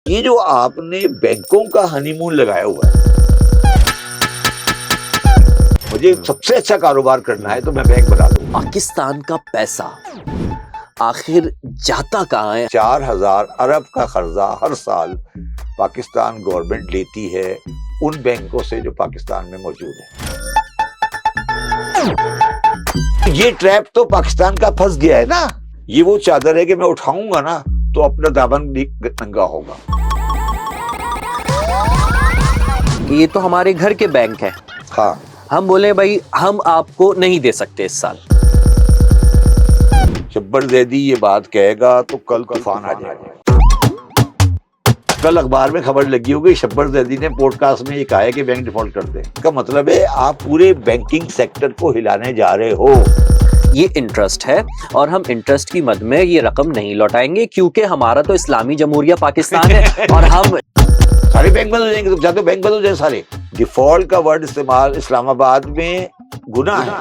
ये जो आपने बैंकों का हनीमून लगाया हुआ है, मुझे सबसे अच्छा कारोबार करना है तो मैं बैंक बना दूं। पाकिस्तान का पैसा आखिर जाता कहाँ है? 4000 अरब का कर्जा हर साल पाकिस्तान गवर्नमेंट लेती है उन बैंकों से जो पाकिस्तान में मौजूद है। ये ट्रैप तो पाकिस्तान का फंस गया है ना। ये वो चादर है कि मैं उठाऊंगा ना तो अपना दामन भी नंगा होगा। ये तो हमारे घर के बैंक है। हाँ, हम बोले भाई हम आपको नहीं दे सकते इस साल। शब्बर ज़ैदी ये बात कहेगा तो कल तूफान आ जाएगा। कल अखबार में खबर लगी होगी शब्बर ज़ैदी ने पॉडकास्ट में ये कहा है कि बैंक डिफॉल्ट कर दे। इसका मतलब है आप पूरे बैंकिंग सेक्टर को हिलाने जा रहे हो। ये इंटरेस्ट है और हम इंटरेस्ट की मद में ये रकम नहीं लौटाएंगे क्योंकि हमारा तो इस्लामी जमहूरिया पाकिस्तान है और हम सारे बैंक बंद हो जाएंगे। तुम चाहते हो बैंक बंद हो जाए सारे? डिफॉल्ट का वर्ड इस्तेमाल इस्लामाबाद में गुनाह है।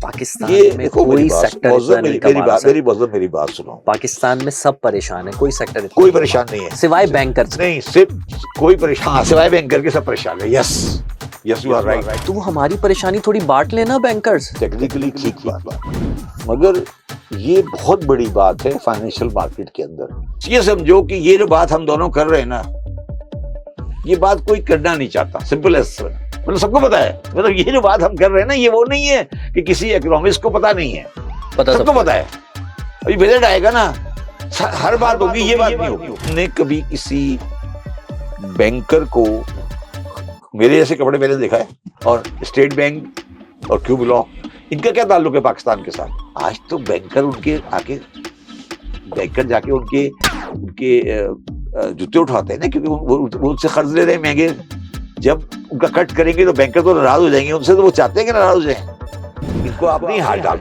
पाकिस्तान ये में कोई सेक्टर इतना नहीं कमा रहा सर। मेरी बात सुनो। पाकिस्तान में सब परेशान है, कोई सेक्टर इतना कोई नहीं परेशान कमा नहीं है सिवाय बैंकर नहीं, सिर्फ कोई परेशान। हाँ, सिवाय बैंकर के सब परेशान है। Yes yes, you are right. तो हमारी परेशानी थोड़ी बांट लेना बैंकर्स। टेक्निकली ठीक बात, मगर ये बहुत बड़ी बात है फाइनेंशियल मार्केट के अंदर। ये समझो कि ये जो बात हम दोनों कर रहे हैं ना, ये बात कोई करना नहीं चाहता। सिंपल एज, मतलब सबको पता है। मतलब ये जो बात हम कर रहे हैं ना, ये वो नहीं है कि किसी इकोनॉमिस्ट को पता नहीं है, सबको पता है। अभी बजट आएगा ना, हर बात होगी, ये बात नहीं होगी। हमने कभी किसी बैंकर को मेरे जैसे कपड़े पहने देखा है? और स्टेट बैंक और क्यू ब्लॉक, इनका क्या ताल्लुक है पाकिस्तान के साथ? आज तो बैंकर उनके आके बैंकर जाके उनके जूते उठाते हैं ना, क्योंकि वो उनसे कर्ज ले रहे हैं महंगे। जब उनका कट करेंगे तो बैंकर तो नाराज हो जाएंगे उनसे, तो वो चाहते हैं कि नाराज हो जाए। इनको आपने हाथ डाल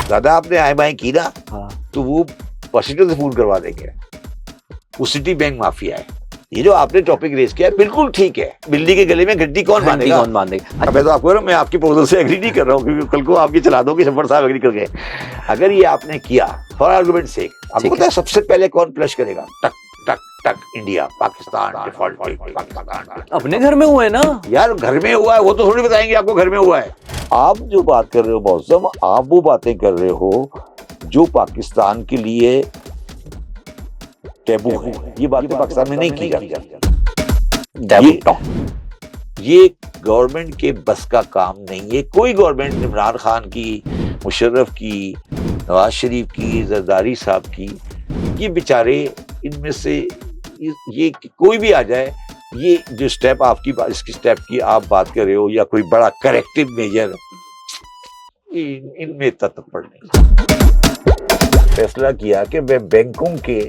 दादा, आपने आए बाएं की ना, तो वो वाशिंगटन से फोन करवा देंगे। वो सिटी बैंक माफिया है। ये जो आपने टॉपिक रेज किया है बिल्कुल ठीक है। बिल्ली के गले में घंटी कौन बांधेगा? मैं तो आपको मैं आपकी प्रपोजल से एग्री नहीं कर रहा हूँ, क्योंकि कल को आपकी चला दोगे शब्बर साहब एग्री कर गए। अगर ये आपने किया फॉर आर्गुमेंट सेक, आपको पता है सबसे पहले कौन फ्लश करेगा? टक टक टक, इंडिया, पाकिस्तान डिफॉल्ट, पाकिस्तान। अपने घर में हुआ है ना यार, घर में हुआ है वो तो थोड़ी बताएंगे आपको घर में हुआ है। आप जो बात कर रहे हो मौसम, आप वो बातें कर रहे हो जो पाकिस्तान के लिए टैबू है। ये बातें पाकिस्तान में नहीं की जाती। ये गवर्नमेंट के बस का काम नहीं है। कोई गवर्नमेंट इमरान खान की, मुशर्रफ की, नवाज शरीफ की, जरदारी साहब की, ये बेचारे इनमें से ये कोई भी आ जाए, ये जो स्टेप आपकी इसकी स्टेप की आप बात कर रहे हो या कोई बड़ा करेक्टिव मेजर, इनमें तत्पर नहीं। फैसला किया कि मैं बैंकों के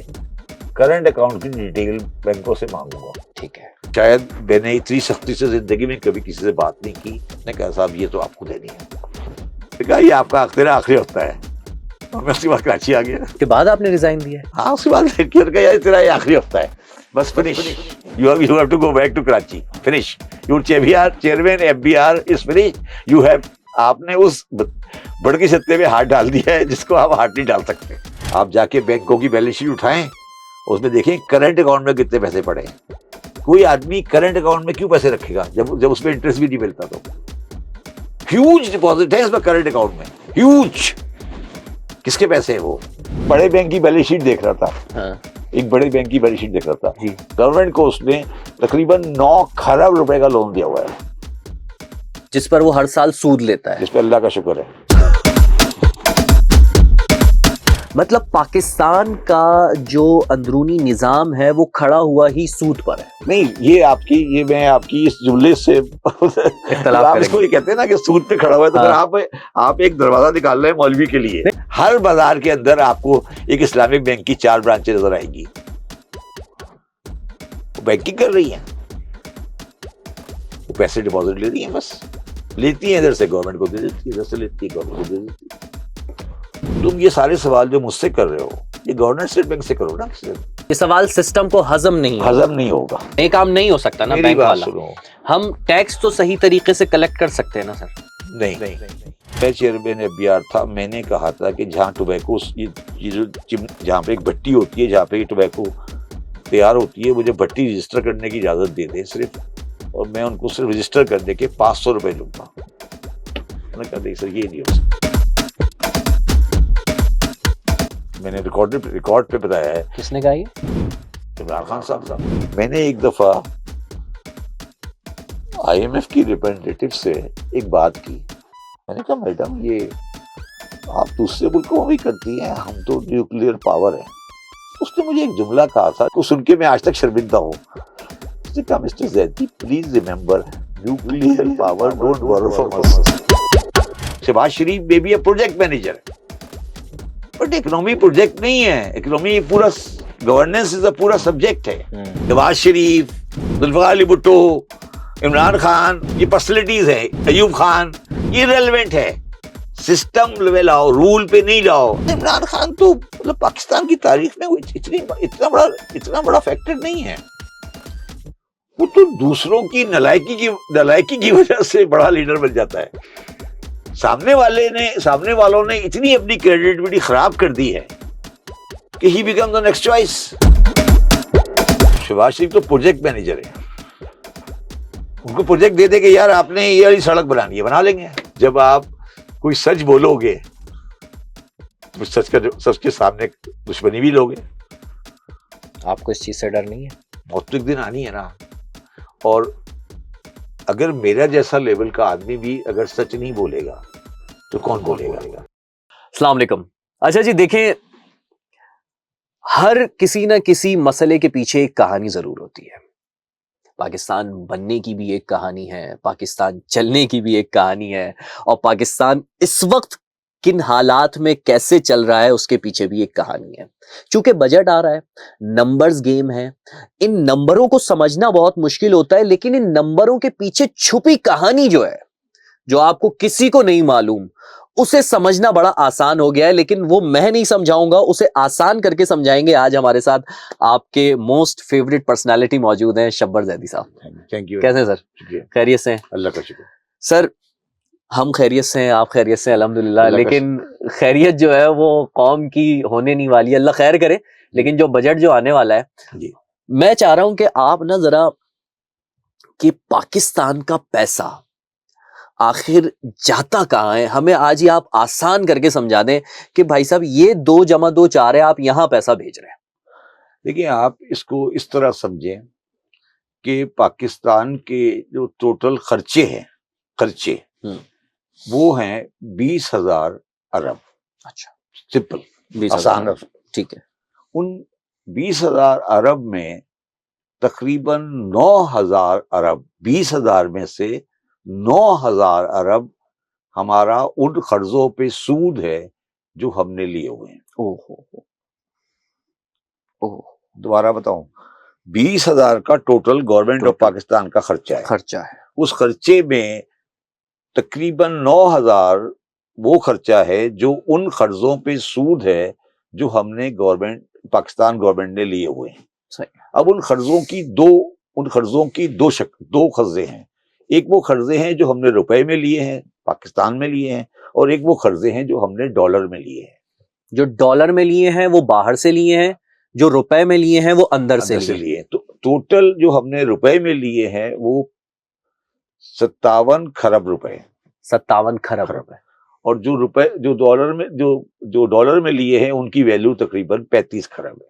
करंट अकाउंट की डिटेल बैंकों से मांगूंगा। ठीक है, शायद मैंने इतनी सख्ती से जिंदगी में कभी किसी से बात नहीं की। मैंने कहा साहब ये तो आपको देनी है। कहा ये आपका तेरा आखिरी हफ्ता है। और मैं उसके बाद कराची आ गया। उसके बाद आपने रिजाइन दिया? हाँ, उसके बाद यार तेरा ये आखिरी हफ्ता है, बस finish. You have to go back to Karachi, finish your chairman FBR is finish. You have, आपने उस बड़की सत्ते में हाथ डाल दिया है जिसको आप हाथ नहीं डाल सकते। आप जाके बैंकों की बैलेंस शीट उठाएं, उसमें देखें करंट अकाउंट में कितने पैसे पड़े हैं। कोई आदमी करंट अकाउंट में क्यों पैसे रखेगा जब उसमें इंटरेस्ट भी नहीं मिलता? तो ह्यूज डिपॉजिट है इसमें करंट अकाउंट में, ह्यूज। किसके पैसे है वो? बड़े बैंक की बैलेंस शीट देख रहा था। हाँ। एक बड़े बैंक की बैलेंस शीट देख रहा था। गवर्नमेंट को उसने तकरीबन 9 खरब रुपए का लोन दिया हुआ है, जिस पर वो हर साल सूद लेता है। जिस पर अल्लाह का शुक्र है। मतलब पाकिस्तान का जो अंदरूनी निजाम है वो खड़ा हुआ ही सूद पर है। नहीं, ये मैं आपकी इस जुमले से आप इसको ये कहते हैं ना कि सूद पे खड़ा हुआ है, तो फिर आप एक दरवाजा निकाल रहे हैं मौलवी के लिए। हर बाजार के अंदर आपको एक इस्लामिक बैंक की 4 ब्रांचें नजर आएंगी। वो बैंकिंग कर रही है, वो पैसे डिपॉजिट ले रही है, बस लेती है इधर से गवर्नमेंट को दे देती है, इधर से लेती है गवर्नमेंट को दे देती है। तुम ये सारे सवाल जो मुझसे कर रहे हो, ये गवर्नमेंट स्टेट बैंक से करो ना। ये सवाल सिस्टम को हजम नहीं होगा। ये काम नहीं हो सकता ना बैंक वाला। हम टैक्स तो सही तरीके से कलेक्ट कर सकते हैं ना सर। नहीं, मैं चेयरमैन एफबीआर था, मैंने कहा था कि जहाँ टोबैको ये जो जहाँ पे एक भट्टी होती है, जहाँ पे टोबैको तैयार होती है, मुझे भट्टी रजिस्टर करने की इजाजत दे दे सिर्फ, और मैं उनको सिर्फ रजिस्टर करने के 500 रुपए दूंगा। मैंने कहा नहीं सर, ये नहीं हो सकता। मैंने रिकॉर्ड पे बताया है। किसने कहा ये? इमरान खान साहब। मैंने एक दफा IMF की रिप्रेजेंटेटिव से एक बात की, मैंने कहा मैडम ये आप दूसरे मुल्कों में भी करती हैं, हम तो न्यूक्लियर पावर है। उसने मुझे एक जुमला कहा था, तो सुन के मैं आज तक शर्मिंदा हूँ। उसने कहा mister Zaidi please remember nuclear power don't borrow from us. Shehbaz Sharif में भी प्रोजेक्ट मैनेजर है, बट इकोनॉमी प्रोजेक्ट नहीं है, इकोनॉमी पूरा गवर्नेंस इज अ पूरा सब्जेक्ट है। शहबाज शरीफ, जुल्फिकार अली भुट्टो, इमरान खान, ये पर्सनैलिटीज है, अयूब खान, ये रेलेवेंट है। सिस्टम लेवल आओ, रूल पे नहीं जाओ। इमरान खान तो मतलब पाकिस्तान की तारीख में वो इतना बड़ा फैक्टर नहीं है। वो तो दूसरों की नलायकी की वजह से बड़ा लीडर बन जाता है। सामने वालों ने इतनी अपनी क्रेडिबिलिटी खराब कर दी है कि he become the next choice. Shehbaz Sharif तो प्रोजेक्ट मैनेजर है, उनको प्रोजेक्ट दे दे कि यार आपने ये वाली सड़क बनानी है, बना लेंगे। जब आप कोई सच बोलोगे तो सच के सामने दुश्मनी भी लोगे। आपको इस चीज से डर नहीं है? मौत तो एक दिन आनी है ना। और अगर मेरा जैसा लेवल का आदमी भी अगर सच नहीं बोलेगा तो कौन बोलेगा? अस्सलाम वालेकुम। अच्छा जी, देखें, हर किसी ना किसी मसले के पीछे एक कहानी जरूर होती है। पाकिस्तान बनने की भी एक कहानी है, पाकिस्तान चलने की भी एक कहानी है, और पाकिस्तान इस वक्त किन हालात में कैसे चल रहा है उसके पीछे भी एक कहानी है। क्योंकि बजट आ रहा है, नंबर्स गेम है, इन नंबरों को समझना बहुत मुश्किल होता है, लेकिन इन नंबरों के पीछे छुपी कहानी जो है, जो आपको किसी को नहीं मालूम, उसे समझना बड़ा आसान हो गया है। लेकिन वो मैं नहीं समझाऊंगा, उसे आसान करके समझाएंगे। आज हमारे साथ आपके मोस्ट फेवरेट पर्सनालिटी मौजूद हैं, शब्बर जैदी साहब। Thank you. कैसे हैं सर? खैरियत से हैं? अल्लाह का शुक्र। सर, हम खैरियत से हैं, आप खैरियत से हैं, अल्हम्दुलिल्लाह। लेकिन खैरियत जो है वो कौम की होने नहीं वाली, अल्लाह खैर करे। लेकिन जो बजट जो आने वाला है, मैं चाह रहा हूं कि आप ना जरा कि पाकिस्तान का पैसा आखिर जाता कहाँ है, हमें आज ही आप आसान करके समझा दें कि भाई साहब ये 2 + 2 4 है, आप यहां पैसा भेज रहे हैं। देखिए, आप इसको इस तरह समझें कि पाकिस्तान के जो टोटल खर्चे वो हैं 20,000 अरब। अच्छा, सिंपल, आसान, ठीक है। उन 20,000 अरब में तकरीबन 9,000 अरब, 20,000 में से 9,000 अरब हमारा उन कर्जों पे सूद है जो हमने लिए हुए हैं। दोबारा बताऊं, 20,000 का टोटल गवर्नमेंट ऑफ पाकिस्तान का खर्चा है। उस खर्चे में तकरीबन 9,000 वो खर्चा है जो उन कर्जों पे सूद है जो हमने पाकिस्तान गवर्नमेंट ने लिए हुए हैं। सही। अब उन कर्जों की दो कर्जे हैं। एक वो कर्जे हैं जो हमने रुपए में लिए हैं, पाकिस्तान में लिए हैं, और एक वो कर्जे हैं जो हमने डॉलर में लिए हैं। जो डॉलर में लिए हैं वो बाहर से लिए हैं, जो रुपए में लिए हैं वो अंदर से लिए। तो टोटल जो हमने रुपए में लिए हैं वो 57 खरब रुपए। 57 खरब रुपए। और जो डॉलर में लिए हैं उनकी वैल्यू तकरीबन 35 खरब है।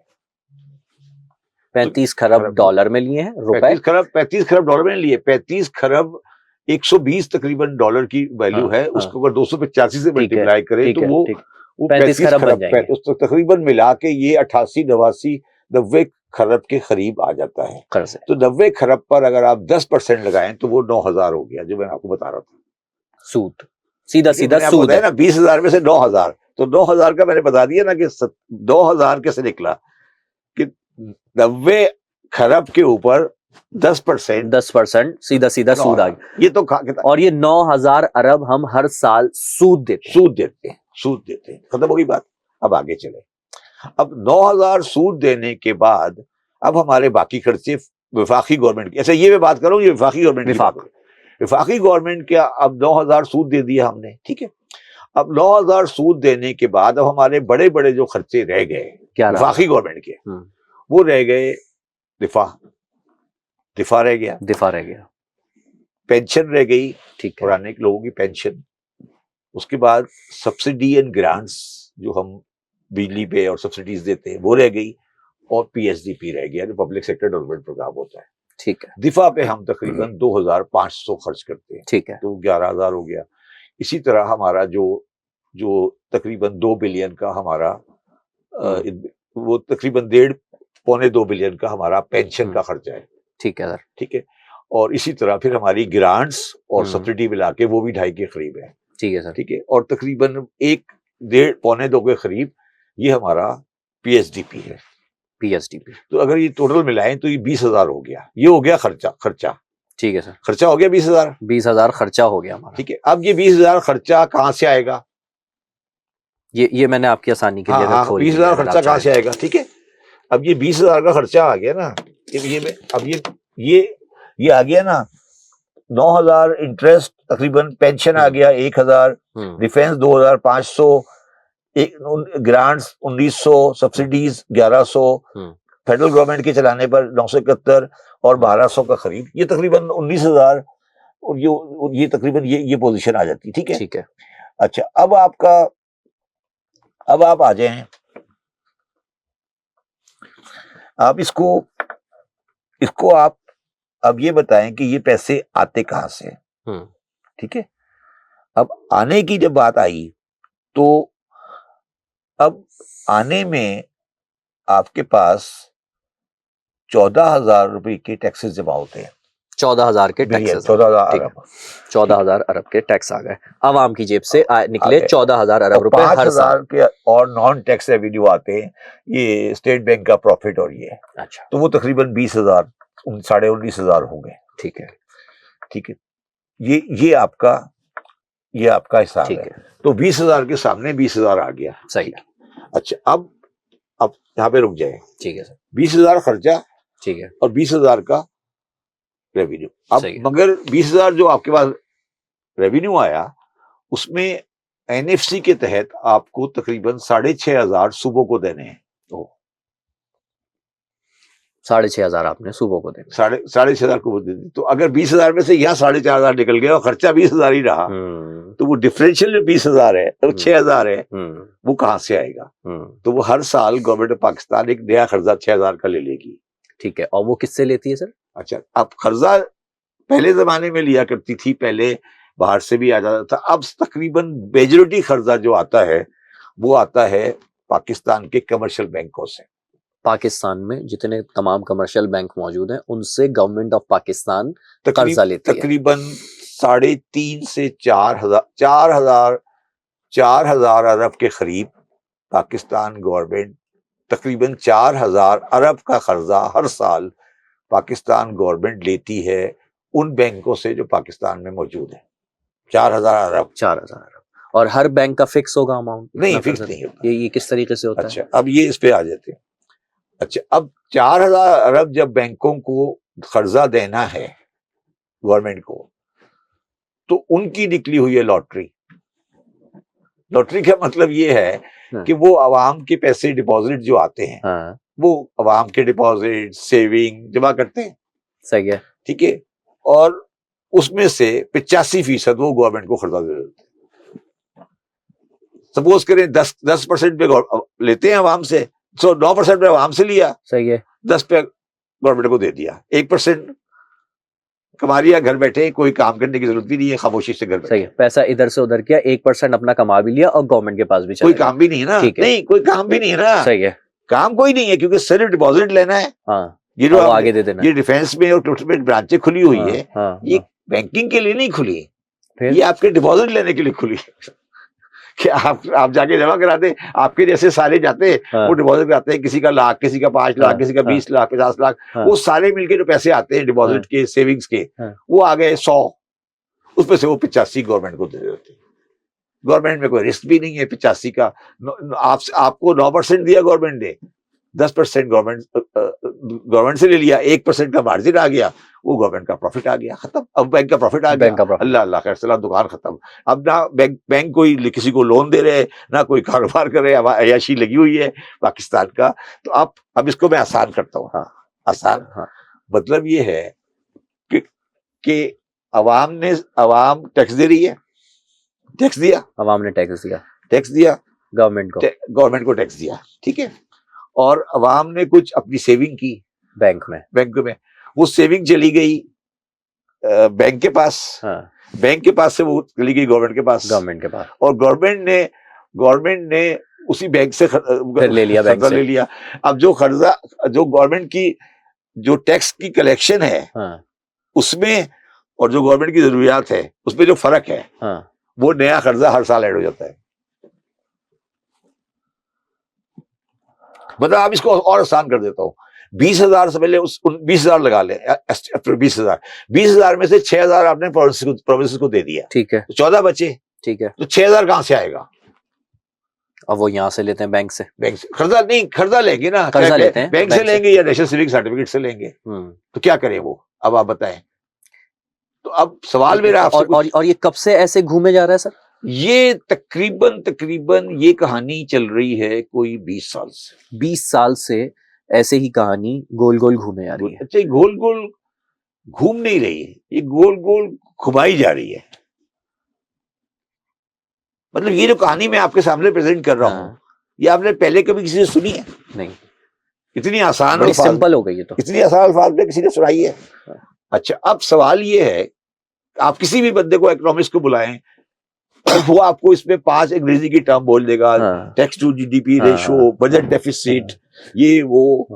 35 खरब डॉलर में लिए हैं, रुपए 35 खरब डॉलर में लिए। 35 खरब 120 तकरीबन डॉलर की वैल्यू है। उसको अगर 285 से मल्टीप्लाई करें तो वो 35 खरब बन जाएंगे। तो तकरीबन मिला के ये 88, 89, 90 खरब के करीब आ जाता है। तो 90 खरब पर अगर आप 10% लगाएं तो वो 9,000 हो गया, जो मैं आपको बता रहा था। सूद, सीधा सूद है ना। 20,000 में से 9,000, तो 9,000 का मैंने बता दिया ना कि 9,000 कैसे निकला कि 90 खरब के ऊपर 10% सीधा सूद आ गया। ये तो और ये 9,000 अरब हम हर साल सूद देते हैं। खत्म होगी बात। अब आगे चले। अब 9,000 सूद देने के बाद अब हमारे बाकी खर्चे वफाकी गवर्नमेंट की, ऐसे ये मैं बात करूं, ये वफाकी गवर्नमेंट की बात है। वफाकी गवर्नमेंट क्या, अब 9,000 सूद दे दिया हमने, ठीक है। अब 9,000 सूद देने के बाद अब हमारे बड़े बड़े जो खर्चे रह गए क्या रहा? वफाकी गवर्नमेंट के, वो रह गए दिफा रह गया, पेंशन रह गई, ठीक है, पुराने लोगों की पेंशन, उसके बाद सब्सिडी एंड ग्रांट्स जो हम बिजली पे और सब्सिडीज देते हैं वो रह गई, और पीएसडीपी रह गया जो पब्लिक सेक्टर डेवलपमेंट प्रोग्राम होता है, ठीक है। दिफा पे हम तकरीबन 2,500 खर्च करते हैं, ठीक है, तो 11,000 हो गया। इसी तरह हमारा जो तकरीबन 2 बिलियन का हमारा वो तकरीबन 1.5-2 बिलियन का हमारा पेंशन का खर्चा है, ठीक है सर, ठीक है। और इसी तरह फिर हमारी ग्रांट्स और सब्सिडी मिला के वो भी 2.5 के करीब है, ठीक है सर, ठीक है। और तकरीबन 1.5-1.25 के करीब ये हमारा पीएसडीपी है, तो अगर ये टोटल मिलाएं तो ये 20,000 हो गया, ये हो गया खर्चा, ठीक है सर, खर्चा हो गया 20,000 खर्चा हो गया हमारा, ठीक है। अब ये 20,000 खर्चा कहाँ से आएगा, ये मैंने आपकी आसानी के लिए 20,000 खर्चा कहाँ से आएगा, ठीक है। अब ये 20,000 का खर्चा आ गया ना, अब ये आ गया ना, 9,000 इंटरेस्ट, तकरीबन पेंशन आ गया 1,000, defence 2,500, grants 1,900, subsidies 1,100, federal government के चलाने पर 971 और 1,200 का खरीद, ये तकरीबन 19,000, और ये तकरीबन ये पोजीशन आ जाती, ठीक है, ठीक है। अच्छा, अब आप आ जाएं, आप इसको आप अब ये बताएं कि ये पैसे आते कहां से, ठीक है। अब आने की जब बात आई तो अब आने में आपके पास 14,000 रुपए के टैक्सेस जमा होते हैं, 14,000 के टैक्सेस, 14,000 अरब के टैक्स आ गए, आवाम की जेब से निकले 14,000 अरब रुपए हर साल के, और नॉन टैक्स रेवेन्यू आते हैं, ये स्टेट बैंक का प्रॉफिट और ये, अच्छा, तो वो तकरीबन 20,000 19,500 होंगे, ठीक है, ठीक है। ये आपका हिसाब है, तो 20,000 के सामने 20,000 आ गया, सही है। अच्छा, अब यहाँ पे रुक जाए, ठीक है सर, 20,000 खर्चा, ठीक है, और 20,000 का रेवेन्यू। अब मगर 20,000 जो आपके पास रेवेन्यू आया, उसमें एनएफसी के तहत आपको तकरीबन 6,500 सूबों को देने हैं, 6,500 आपने सूबों को देने, 6,500 को दे दी, तो अगर 20,000 में से यहाँ 4,500 निकल गया और खर्चा 20,000 ही रहा, तो वो डिफरेंशियल जो 20,000 है तो 6,000 है, वो कहां से आएगा, तो वो हर साल गवर्नमेंट ऑफ पाकिस्तान एक नया कर्जा 6,000 का ले लेगी, ठीक है। और वो किससे लेती है सर? अच्छा, अब कर्जा पहले जमाने में लिया करती थी, पहले बाहर से भी आ जाता था, अब तकरीबन मेजॉरिटी कर्जा जो आता है वो आता है पाकिस्तान के कमर्शियल बैंकों से। पाकिस्तान में जितने तमाम कमर्शियल बैंक मौजूद हैं उनसे गवर्नमेंट ऑफ पाकिस्तान कर्जा लेती है, तकरीबन 3.5 से 4,000 अरब के करीब पाकिस्तान गवर्नमेंट, तकरीबन 4,000 अरब का कर्जा हर साल पाकिस्तान गवर्नमेंट लेती है उन बैंकों से जो पाकिस्तान में मौजूद है, 4,000 अरब। 4,000 अरब, और हर बैंक का फिक्स होगा अमाउंट? नहीं, फिक्स नहीं होता। ये किस तरीके से होता है? अच्छा, अब ये इस पे आ जाते हैं। अच्छा, अब 4,000 अरब जब बैंकों को कर्जा देना है गवर्नमेंट को, तो उनकी निकली हुई है लॉटरी का मतलब ये है कि वो अवाम के पैसे डिपॉजिट जो आते हैं, वो अवाम के डिपॉजिट सेविंग जमा करते हैं, सही है, ठीक है, और उसमें से 85% वो गवर्नमेंट को कर्जा दे देते हैं। सपोज करें 10% पे लेते हैं अवाम से, 9% पे अवाम से लिया, सही है, 10 पे गवर्नमेंट को दे दिया, 1% कमा लिया, घर बैठे, कोई काम करने की जरूरत भी नहीं है, खामोशी से घर बैठे, सही है, पैसा इधर से उधर किया, 1% अपना कमा भी लिया और गवर्नमेंट के पास भी कोई काम भी नहीं है ना, नहीं कोई काम भी नहीं है ना, सही है, काम कोई नहीं है, क्योंकि सिर्फ डिपॉजिट लेना है, ये जो आगे दे देना, ये डिफेंस में और टोटल ब्रांचें खुली हुई है, ये बैंकिंग के लिए नहीं खुली, ये आपके डिपॉजिट लेने के लिए खुली कि आप जाके जमा कराते, आपके जैसे सारे जाते, वो डिपॉजिट कराते हैं, किसी का लाख, किसी का 5 लाख, किसी का 20 लाख, 50 लाख, वो सारे मिलके जो पैसे आते हैं डिपॉजिट के, सेविंग्स के, वो आ गए 100, उसमें से वो 85 गवर्नमेंट को दे देते हैं। गवर्नमेंट में कोई रिस्क भी नहीं है 85 का, आपको 9% दिया गवर्नमेंट ने, 10% गवर्नमेंट से ले लिया, 1% का मार्जिन आ गया, वो गवर्नमेंट का प्रॉफिट आ गया, खत्म। अब बैंक का प्रॉफिट आ बैंक का गया, profit। अल्लाह अल्लाह खैर सलाम, दुकान खत्म। अब ना बैंक कोई किसी को लोन दे रहे, ना कोई कारोबार कर रहे, अब अयाशी लगी हुई है पाकिस्तान का। तो अब इसको मैं आसान करता हूँ। हाँ, आसान हाँ, मतलब ये है कि अवाम टैक्स दे रही है, टैक्स दिया, अवाम ने टैक्स दिया टैक्स दिया, गवर्नमेंट को, गवर्नमेंट को टैक्स दिया, ठीक है। और अवाम ने कुछ अपनी सेविंग की बैंक में, बैंक में, वो सेविंग चली गई बैंक के पास, हाँ, बैंक के पास से वो चली गई गवर्नमेंट के पास, गवर्नमेंट के पास, और गवर्नमेंट ने उसी बैंक से फिर ले लिया बैंक कर्जा से। ले लिया। अब जो गवर्नमेंट की जो टैक्स की कलेक्शन है, हाँ, उसमें और जो गवर्नमेंट की जरूरियात है उसमें जो फर्क है, हाँ, वो नया कर्जा हर साल ऐड हो जाता है। मतलब आप इसको और आसान कर देता हूँ, 20,000 से पहले 20,000 लगा ले, 20,000 में से 6,000 आपने प्रोविंसेस को दे दिया, ठीक है, तो 14 बचे, ठीक है। तो 6,000 कहां से आएगा? अब वो यहाँ से लेते हैं बैंक से, बैंक से कर्जा लेंगे ना, कर्जा लेते हैं बैंक से लेंगे या नेशनल सिविक सर्टिफिकेट से लेंगे, तो क्या करें वो, अब आप बताएं। तो अब सवाल मेरा आपसे और ये कब से ऐसे घूमे जा रहा है सर? ये तकरीबन ये कहानी चल रही है कोई 20 साल से। 20 साल से ऐसे ही कहानी गोल गोल घूमे जा रही है। अच्छा, गोल गोल घूम नहीं रही है, ये गोल गोल घुमाई जा रही है। मतलब ये जो कहानी मैं आपके सामने प्रेजेंट कर रहा हूँ, ये आपने पहले कभी किसी से सुनी है? नहीं, इतनी आसान बड़ी सिंपल हो गई है, तो इतनी आसान अल्फाज में किसी ने सुनाई है? अच्छा, अब सवाल ये है, आप किसी भी बंदे को, इकोनॉमिस्ट को बुलाएं, वो आपको इसमें 5 अंग्रेजी की टर्म बोल देगा, tax to GDP ratio, budget deficit, ये वो,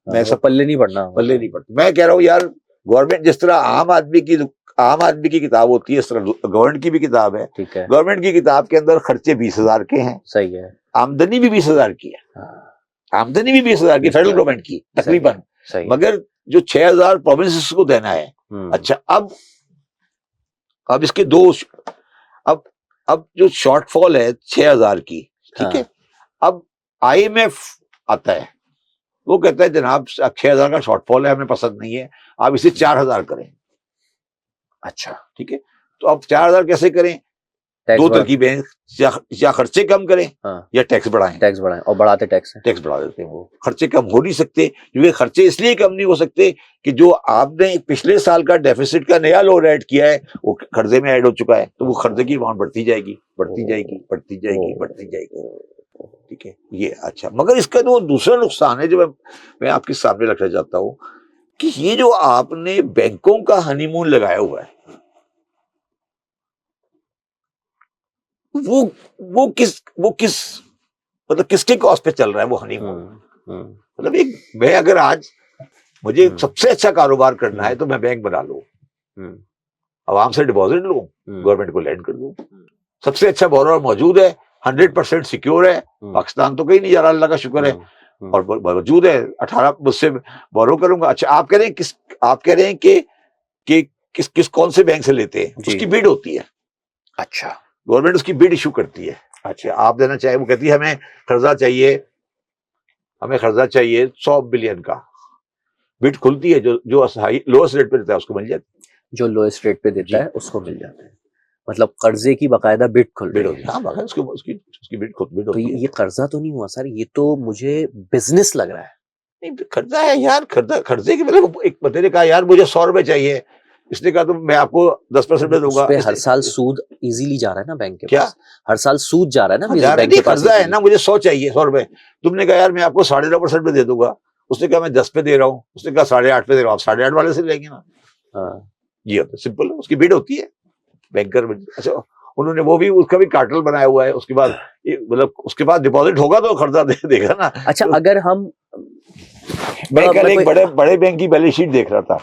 मैं सब पल्ले नहीं पड़ना, पल्ले नहीं पड़ता। मैं कह रहा हूँ यार, गवर्नमेंट जिस तरह आम आदमी की किताब होती है, इस तरह गवर्नमेंट की भी किताब है। ठीक है, गवर्नमेंट की किताब के अंदर खर्चे 20,000 के हैं, सही है, आमदनी भी 20,000 की है, आमदनी भी 20,000 की फेडरल गवर्नमेंट की तकरीबन, मगर जो 6,000 प्रोविंसेस को देना है। अच्छा, अब इसके दो, अब जो शॉर्टफॉल है 6,000 की, ठीक है, अब IMF आता है, वो कहता है जनाब 6,000 का शॉर्टफॉल है, हमें पसंद नहीं है, आप इसे 4,000 करें। अच्छा, ठीक है, तो अब 4,000 कैसे करें? दो तरकीबें, या खर्चे कम करें, या टैक्स बढ़ाएं, और बढ़ाते टैक्स बढ़ा देते हैं। वो खर्चे कम हो नहीं सकते, क्योंकि खर्चे इसलिए कम नहीं हो सकते कि जो आपने पिछले साल का डेफिसिट का नया लोन ऐड किया है, वो कर्जे में ऐड हो चुका है, तो वो कर्जे की अमाउंट बढ़ती जाएगी, बढ़ती जाएगी, बढ़ती जाएगी, बढ़ती जाएगी, ठीक है, ये। अच्छा, मगर इसका जो दूसरा नुकसान है, जो मैं आपके सामने रखना चाहता हूँ, कि ये जो आपने बैंकों का हनीमून लगाया हुआ है, वो किस मतलब किसके कॉस्ट पे चल रहा है वो हनीमून? मतलब मैं अगर आज मुझे सबसे अच्छा कारोबार करना है, तो मैं बैंक बना लूं, आवाम से डिपॉजिट लूं, गवर्नमेंट को लैंड कर दूं, सबसे अच्छा बोरोवर मौजूद है, 100% सिक्योर है, पाकिस्तान तो कहीं नहीं जा रहा, अल्लाह का शुक्र है, और मौजूद है, 18 मुझसे बोरो करूंगा। अच्छा, आप कह रहे हैं कि किस कौन से बैंक से लेते हैं, उसकी बिड होती है। अच्छा, गवर्नमेंट उसकी बिड इशू करती है। अच्छा, आप देना चाहिए, वो कहती है हमें खर्चा चाहिए 100 बिलियन का, बिड खुलती है, जो लोएस्ट रेट पे देता है उसको मिल जाती है, जो लोएस्ट रेट पे देता है उसको मिल जाता है। मतलब कर्जे की बाकायदा बिड खुल रही है। हाँ, उसकी बिड होती है। ये कर्जा तो नहीं हुआ सर, ये तो मुझे बिजनेस लग रहा है। नहीं, कर्जा है यार, कर्जे के मतलब एक बंदे ने कहा यार मुझे 100 रुपए चाहिए, इसने कहा तो मैं आपको 10% दूंगा। हर साल सूद इजीली जा रहा है ना बैंक के क्या? पास, हर साल सूद जा रहा है ना बैंक के पास। कर्जा है ना, मुझे 100 चाहिए, 100 रुपए, तुमने कहा यार मैं आपको 9.5% पे दे दूंगा, उसने कहा मैं 10 पे दे रहा हूँ, उसने कहा 8.5 पे दे रहा हूँ, आप 8.5 वाले से लेंगे ना। ये होता है, सिंपल, उसकी बिड होती है बैंकर। अच्छा, उन्होंने वो भी, उसका भी कार्टेल बनाया हुआ है, उसके बाद मतलब उसके बाद डिपॉजिट होगा तो कर्जा देगा ना। अच्छा, तो, अगर हम, मैं कल एक बड़े बैंक की बैलेंस शीट देख रहा था,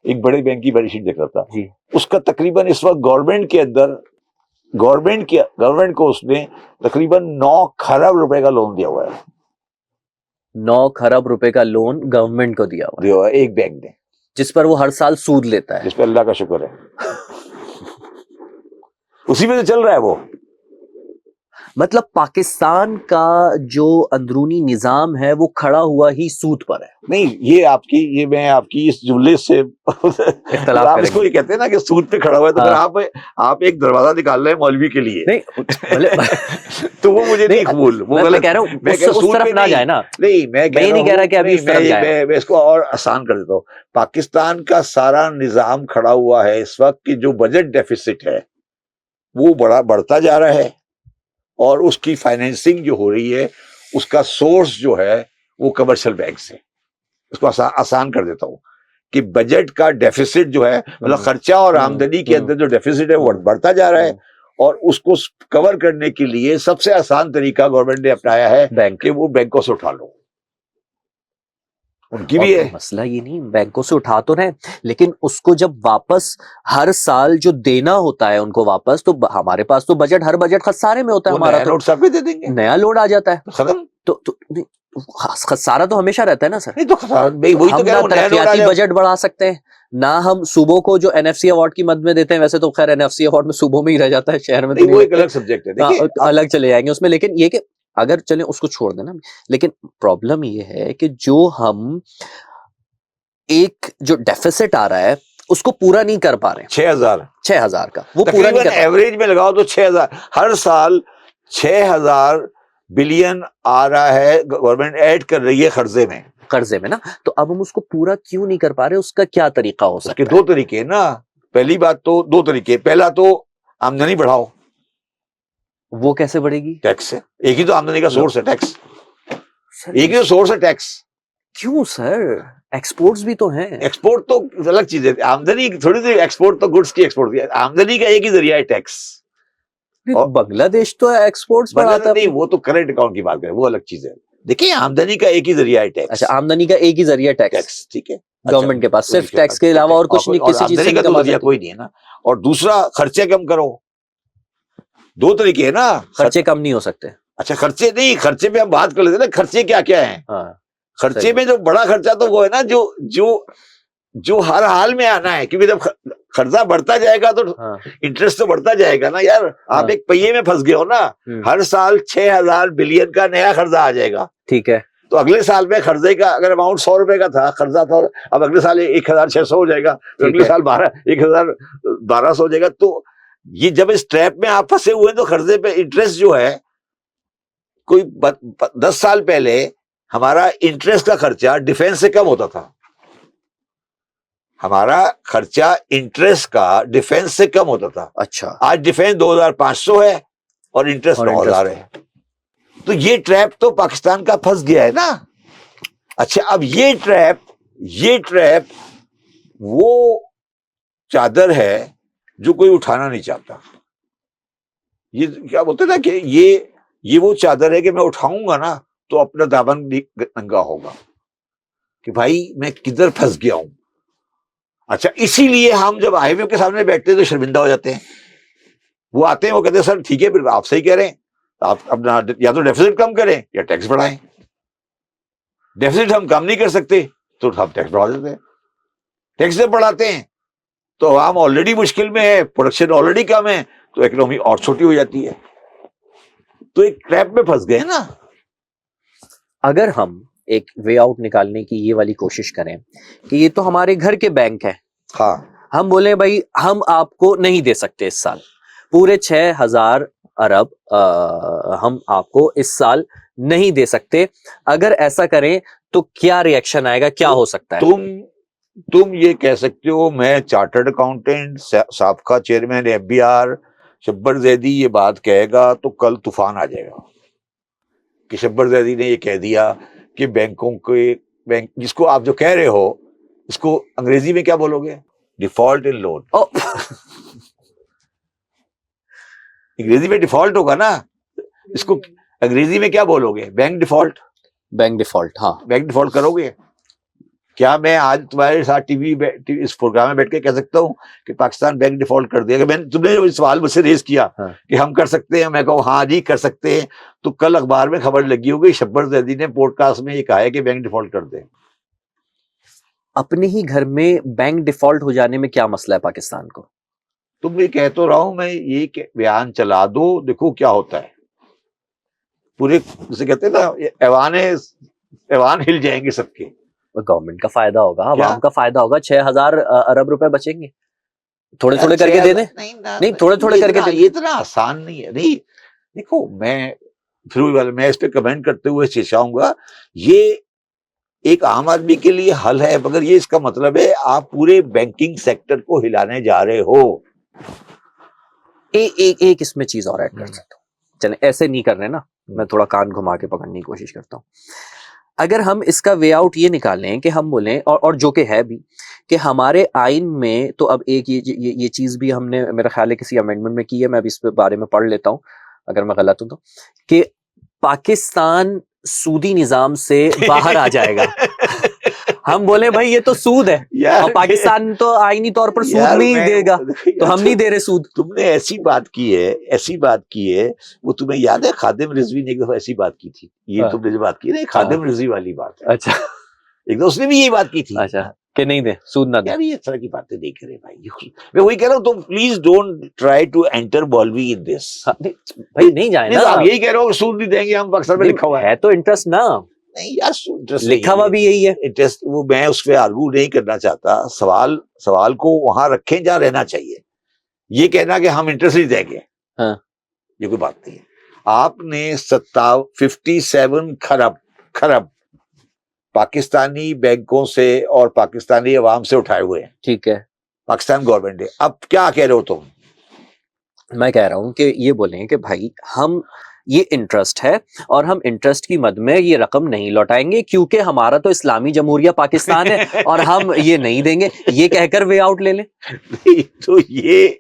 एक बड़े बैंक की बैलेंस शीट देख रहा था जी, उसका तकरीबन इस वक्त गवर्नमेंट को उसने तकरीबन 9 खरब रुपए का लोन दिया हुआ है। 9 खरब रुपए का लोन गवर्नमेंट को दिया हुआ है एक बैंक ने, जिस पर वो हर साल सूद लेता है, जिस पर अल्लाह का शुक्र है उसी में से चल रहा है वो। मतलब पाकिस्तान का जो अंदरूनी निजाम है वो खड़ा हुआ ही सूद पर है। नहीं, ये मैं आपकी इस जुमले से इख्तलाफ आप इसको करेंगे। ये कहते हैं ना कि सूद पे खड़ा हुआ है, तो हाँ। फिर आप एक दरवाजा निकाल रहे हैं मौलवी के लिए। नहीं मतलब तो वो मुझे नहीं कबूल, वो मैं गलत। कह रहा हूँ मैं कह रहा हूँ उस सूद तरफ पे ना नहीं, जाए ना। नहीं मैं कह ये रहा नहीं कह रहा हूँ, कि अभी नहीं उस तरफ जाए। मैं इसको और आसान कर देता हूँ। पाकिस्तान का सारा निजाम खड़ा हुआ है इस वक्त कि जो बजट डेफिसिट है वो बढ़ता जा रहा है, और उसकी फाइनेंसिंग जो हो रही है उसका सोर्स जो है वो कमर्शियल बैंक से। इसको आसान कर देता हूँ कि बजट का डेफिसिट जो है, मतलब खर्चा और आमदनी के अंदर जो डेफिसिट है वो बढ़ता जा रहा है, और उसको कवर करने के लिए सबसे आसान तरीका गवर्नमेंट ने अपनाया है बैंक कि वो बैंकों से उठा लो। उनकी भी और है। मसला ये नहीं, बैंकों से उठा तो रहे, लेकिन उसको जब वापस हर साल जो देना होता है उनको वापस, तो हमारे पास तो बजट, हर बजट खसारे में होता है वो हमारा, नया तो नोट सबके दे देंगे, नया लोड आ जाता है। खत्म। तो नहीं, खसारा तो हमेशा रहता है ना सर। नहीं तो खसारा, वही तो हम कह रहा ना हूँ, नया नोट आ तरक्याती जाए। बजट बढ़ा सकते हैं, ना हम सूबों को जो एनएफसी अवार्ड की मद में देते हैं, वैसे तो खैर एनएफसी अवार्ड में सूबों में ही रह जाता है, शहर में तो नहीं, नहीं वो एक लगते। अलग सब्जेक्ट है, देखिए अलग चले जाएंगे उसमें, लेकिन ये कि अगर चले उसको छोड़ देना, लेकिन प्रॉब्लम ये है कि जो हम एक जो डेफिसिट आ रहा है उसको पूरा नहीं कर पा रहे। 6,000 का वो पूरा नहीं कर पा रहे। एवरेज में लगाओ तो 6,000 हर साल 6,000 बिलियन आ रहा है, गवर्नमेंट ऐड कर रही है कर्जे में ना। तो अब हम उसको पूरा क्यों नहीं कर पा रहे, उसका क्या तरीका हो उसके सकता है? दो तरीके हैं ना। पहली बात तो दो तरीके, पहला तो आमदनी बढ़ाओ। वो कैसे बढ़ेगी? टैक्स से, एक ही तो आमदनी का सोर्स है टैक्स, सर एक ही तो सोर्स है टैक्स। क्यों सर, एक्सपोर्ट्स भी तो हैं। एक्सपोर्ट तो अलग चीज है, आमदनी थोड़ी सी, एक्सपोर्ट तो गुड्स की एक्सपोर्ट, आमदनी का एक ही जरिया है टैक्स। और बांग्लादेश तो एक्सपोर्ट्स बढ़ाता नहीं, है। वो तो करंट अकाउंट की बात करें, वो अलग चीज है। देखिए, आमदनी का एक ही जरिया है टैक्स। अच्छा, आमदनी का एक ही जरिया टैक्स, ठीक है, गवर्नमेंट के पास सिर्फ टैक्स के अलावा और कुछ नहीं, किसी चीज से नहीं कमा सकते। कोई नहीं है ना। और दूसरा, खर्चे कम करो। दो तरीके है ना। खर्चे कम नहीं हो सकते। अच्छा, खर्चे नहीं, खर्चे पे हम बात कर लेते ना, खर्चे क्या क्या है। हाँ, खर्चे में जो बड़ा खर्चा तो वो है ना जो जो जो हर हाल में आना है, क्योंकि जब खर्चा बढ़ता जाएगा तो इंटरेस्ट तो बढ़ता जाएगा ना यार। आप एक पहिए में फंस गए हो ना, हर साल 6,000 बिलियन का नया खर्चा आ जाएगा। ठीक है, तो अगले साल में खर्चे का अगर अमाउंट 100 रुपए का था, खर्चा था, अब अगले साल 1,600 हो जाएगा, तो अगले साल 1,1200 हो जाएगा। तो ये जब इस ट्रैप में आप फंसे हुए हैं, तो खर्चे पे इंटरेस्ट जो है, कोई 10 साल पहले हमारा इंटरेस्ट का खर्चा डिफेंस से कम होता था। हमारा खर्चा इंटरेस्ट का डिफेंस से कम होता था। अच्छा, आज डिफेंस 2,500 है और इंटरेस्ट 9,000 है। तो ये ट्रैप तो पाकिस्तान का फंस गया है ना। अच्छा, अब ये ट्रैप वो चादर है जो कोई उठाना नहीं चाहता। ये क्या बोलते हैं ना कि ये वो चादर है कि मैं उठाऊंगा ना तो अपना दामन भी नंगा होगा, कि भाई मैं किधर फंस गया हूं। अच्छा, इसीलिए हम जब IMF के सामने बैठते हैं तो शर्मिंदा हो जाते हैं। वो आते हैं, वो कहते हैं सर ठीक है, फिर आप सही कह रहे हैं, आप अपना या तो डेफिसिट कम करें या टैक्स बढ़ाएं। डेफिसिट हम कम नहीं कर सकते तो हम टैक्स बढ़ा देते हैं। टैक्स जब बढ़ाते हैं तो हम ऑलरेडी मुश्किल में है, प्रोडक्शन ऑलरेडी कम है, तो इकोनॉमी और छोटी हो जाती है। तो एक ट्रैप में फंस गए ना। अगर हम एक वे आउट निकालने की ये वाली कोशिश करें कि ये तो हमारे घर के बैंक है, हाँ, हम बोले भाई हम आपको नहीं दे सकते इस साल पूरे 6,000 अरब हम आपको इस साल नहीं दे सकते, अगर ऐसा करें तो क्या रिएक्शन आएगा, क्या हो सकता है? तुम ये कह सकते हो, मैं चार्टर्ड अकाउंटेंट साबका चेयरमैन FBR शब्बर जैदी ये बात कहेगा तो कल तूफान आ जाएगा कि शब्बर जैदी ने ये कह दिया कि बैंक जिसको आप जो कह रहे हो, इसको अंग्रेजी में क्या बोलोगे? Default in loan. अंग्रेजी में डिफॉल्ट होगा ना, इसको अंग्रेजी में क्या बोलोगे? Bank default. हाँ, बैंक डिफॉल्ट करोगे क्या? मैं आज तुम्हारे साथ टीवी इस प्रोग्राम में बैठ के कह सकता हूँ कि पाकिस्तान बैंक डिफॉल्ट कर दिया? तुमने जो सवाल मुझसे रेज किया कि हम कर सकते हैं, मैं कहूँ हाँ जी कर सकते हैं, तो कल अखबार में खबर लगी होगी शब्बर जैदी ने पॉडकास्ट में ये कहा है कि बैंक डिफॉल्ट कर दे। अपने ही घर में बैंक डिफॉल्ट हो जाने में क्या मसला है पाकिस्तान को? तुम ये कह तो रहा हूं मैं, ये बयान चला दो, देखो क्या होता है। पूरे जैसे कहते हैं ना ऐवान हिल जाएंगे सबके। गवर्नमेंट का फायदा होगा, क्या? आवाम का फायदा होगा, 6,000 अरब रुपए बचेंगे, थोड़े थोड़े करके दे दें। नहीं ना, नहीं, थोड़े थोड़े करके दे ये इतना आसान नहीं है। नहीं देखो, मैं इस पे कमेंट करते हुए चाहूंगा, ये एक आम आदमी के लिए हल है, मगर ये इसका मतलब है आप पूरे बैंकिंग सेक्टर को हिलाने जा रहे हो। एक इसमें चीज और ऐड कर सकता हूँ, चले ऐसे नहीं कर रहे ना, मैं थोड़ा कान घुमा के पकड़ने की कोशिश करता हूँ। अगर हम इसका वे आउट ये निकालें कि हम बोलें, और जो कि है भी, कि हमारे आइन में तो अब एक ये चीज भी हमने, मेरा ख्याल है किसी अमेंडमेंट में की है, मैं अभी इस पे बारे में पढ़ लेता हूँ अगर मैं गलत हूं तो, कि पाकिस्तान सूदी निजाम से बाहर आ जाएगा। हम बोले भाई ये तो सूद है और पाकिस्तान तो आईनी तौर पर सूद नहीं देगा, तो हम नहीं दे रहे सूद। तुमने ऐसी बात की है, वो तुम्हें याद है खादिम रिजवी ने एक दफा ऐसी बात की थी, ये तुमने जो बात की ना, खादिम रिजवी वाली बात है। अच्छा, एक दो उसने भी यही बात की थी। अच्छा, कि नहीं दे, सूद ना दे। यार ये तरह की बातें नहीं करे भाई, मैं वही कह रहा हूँ, तुम please don't try to enter बॉलवी इन दिस। भाई नहीं जाए ना, आप यही कह रहे हो सूद नहीं देंगे हम, अक्सर में लिखा हुआ है तो इंटरेस्ट ना, नहीं यार, इंटरेस्ट लिखा हुआ भी यही है इंटरेस्ट। वो मैं उस पर आर्गू नहीं करना चाहता, सवाल को वहां रखें जहां रहना चाहिए। ये कहना कि हम इंटरेस्ट नहीं देंगे, हाँ, ये कोई बात नहीं है। आपने 57 खरब पाकिस्तानी बैंकों से और पाकिस्तानी अवाम से उठाए हुए हैं, ठीक है, पाकिस्तान गवर्नमेंट ने। अब क्या कह रहे हो तुम? मैं कह रहा हूं कि ये बोलें कि भाई हम, ये इंटरेस्ट है और हम इंटरेस्ट की मद में ये रकम नहीं लौटाएंगे क्योंकि हमारा तो इस्लामी जमहूरिया पाकिस्तान है और हम ये नहीं देंगे, ये कहकर वे आउट ले लें। तो ये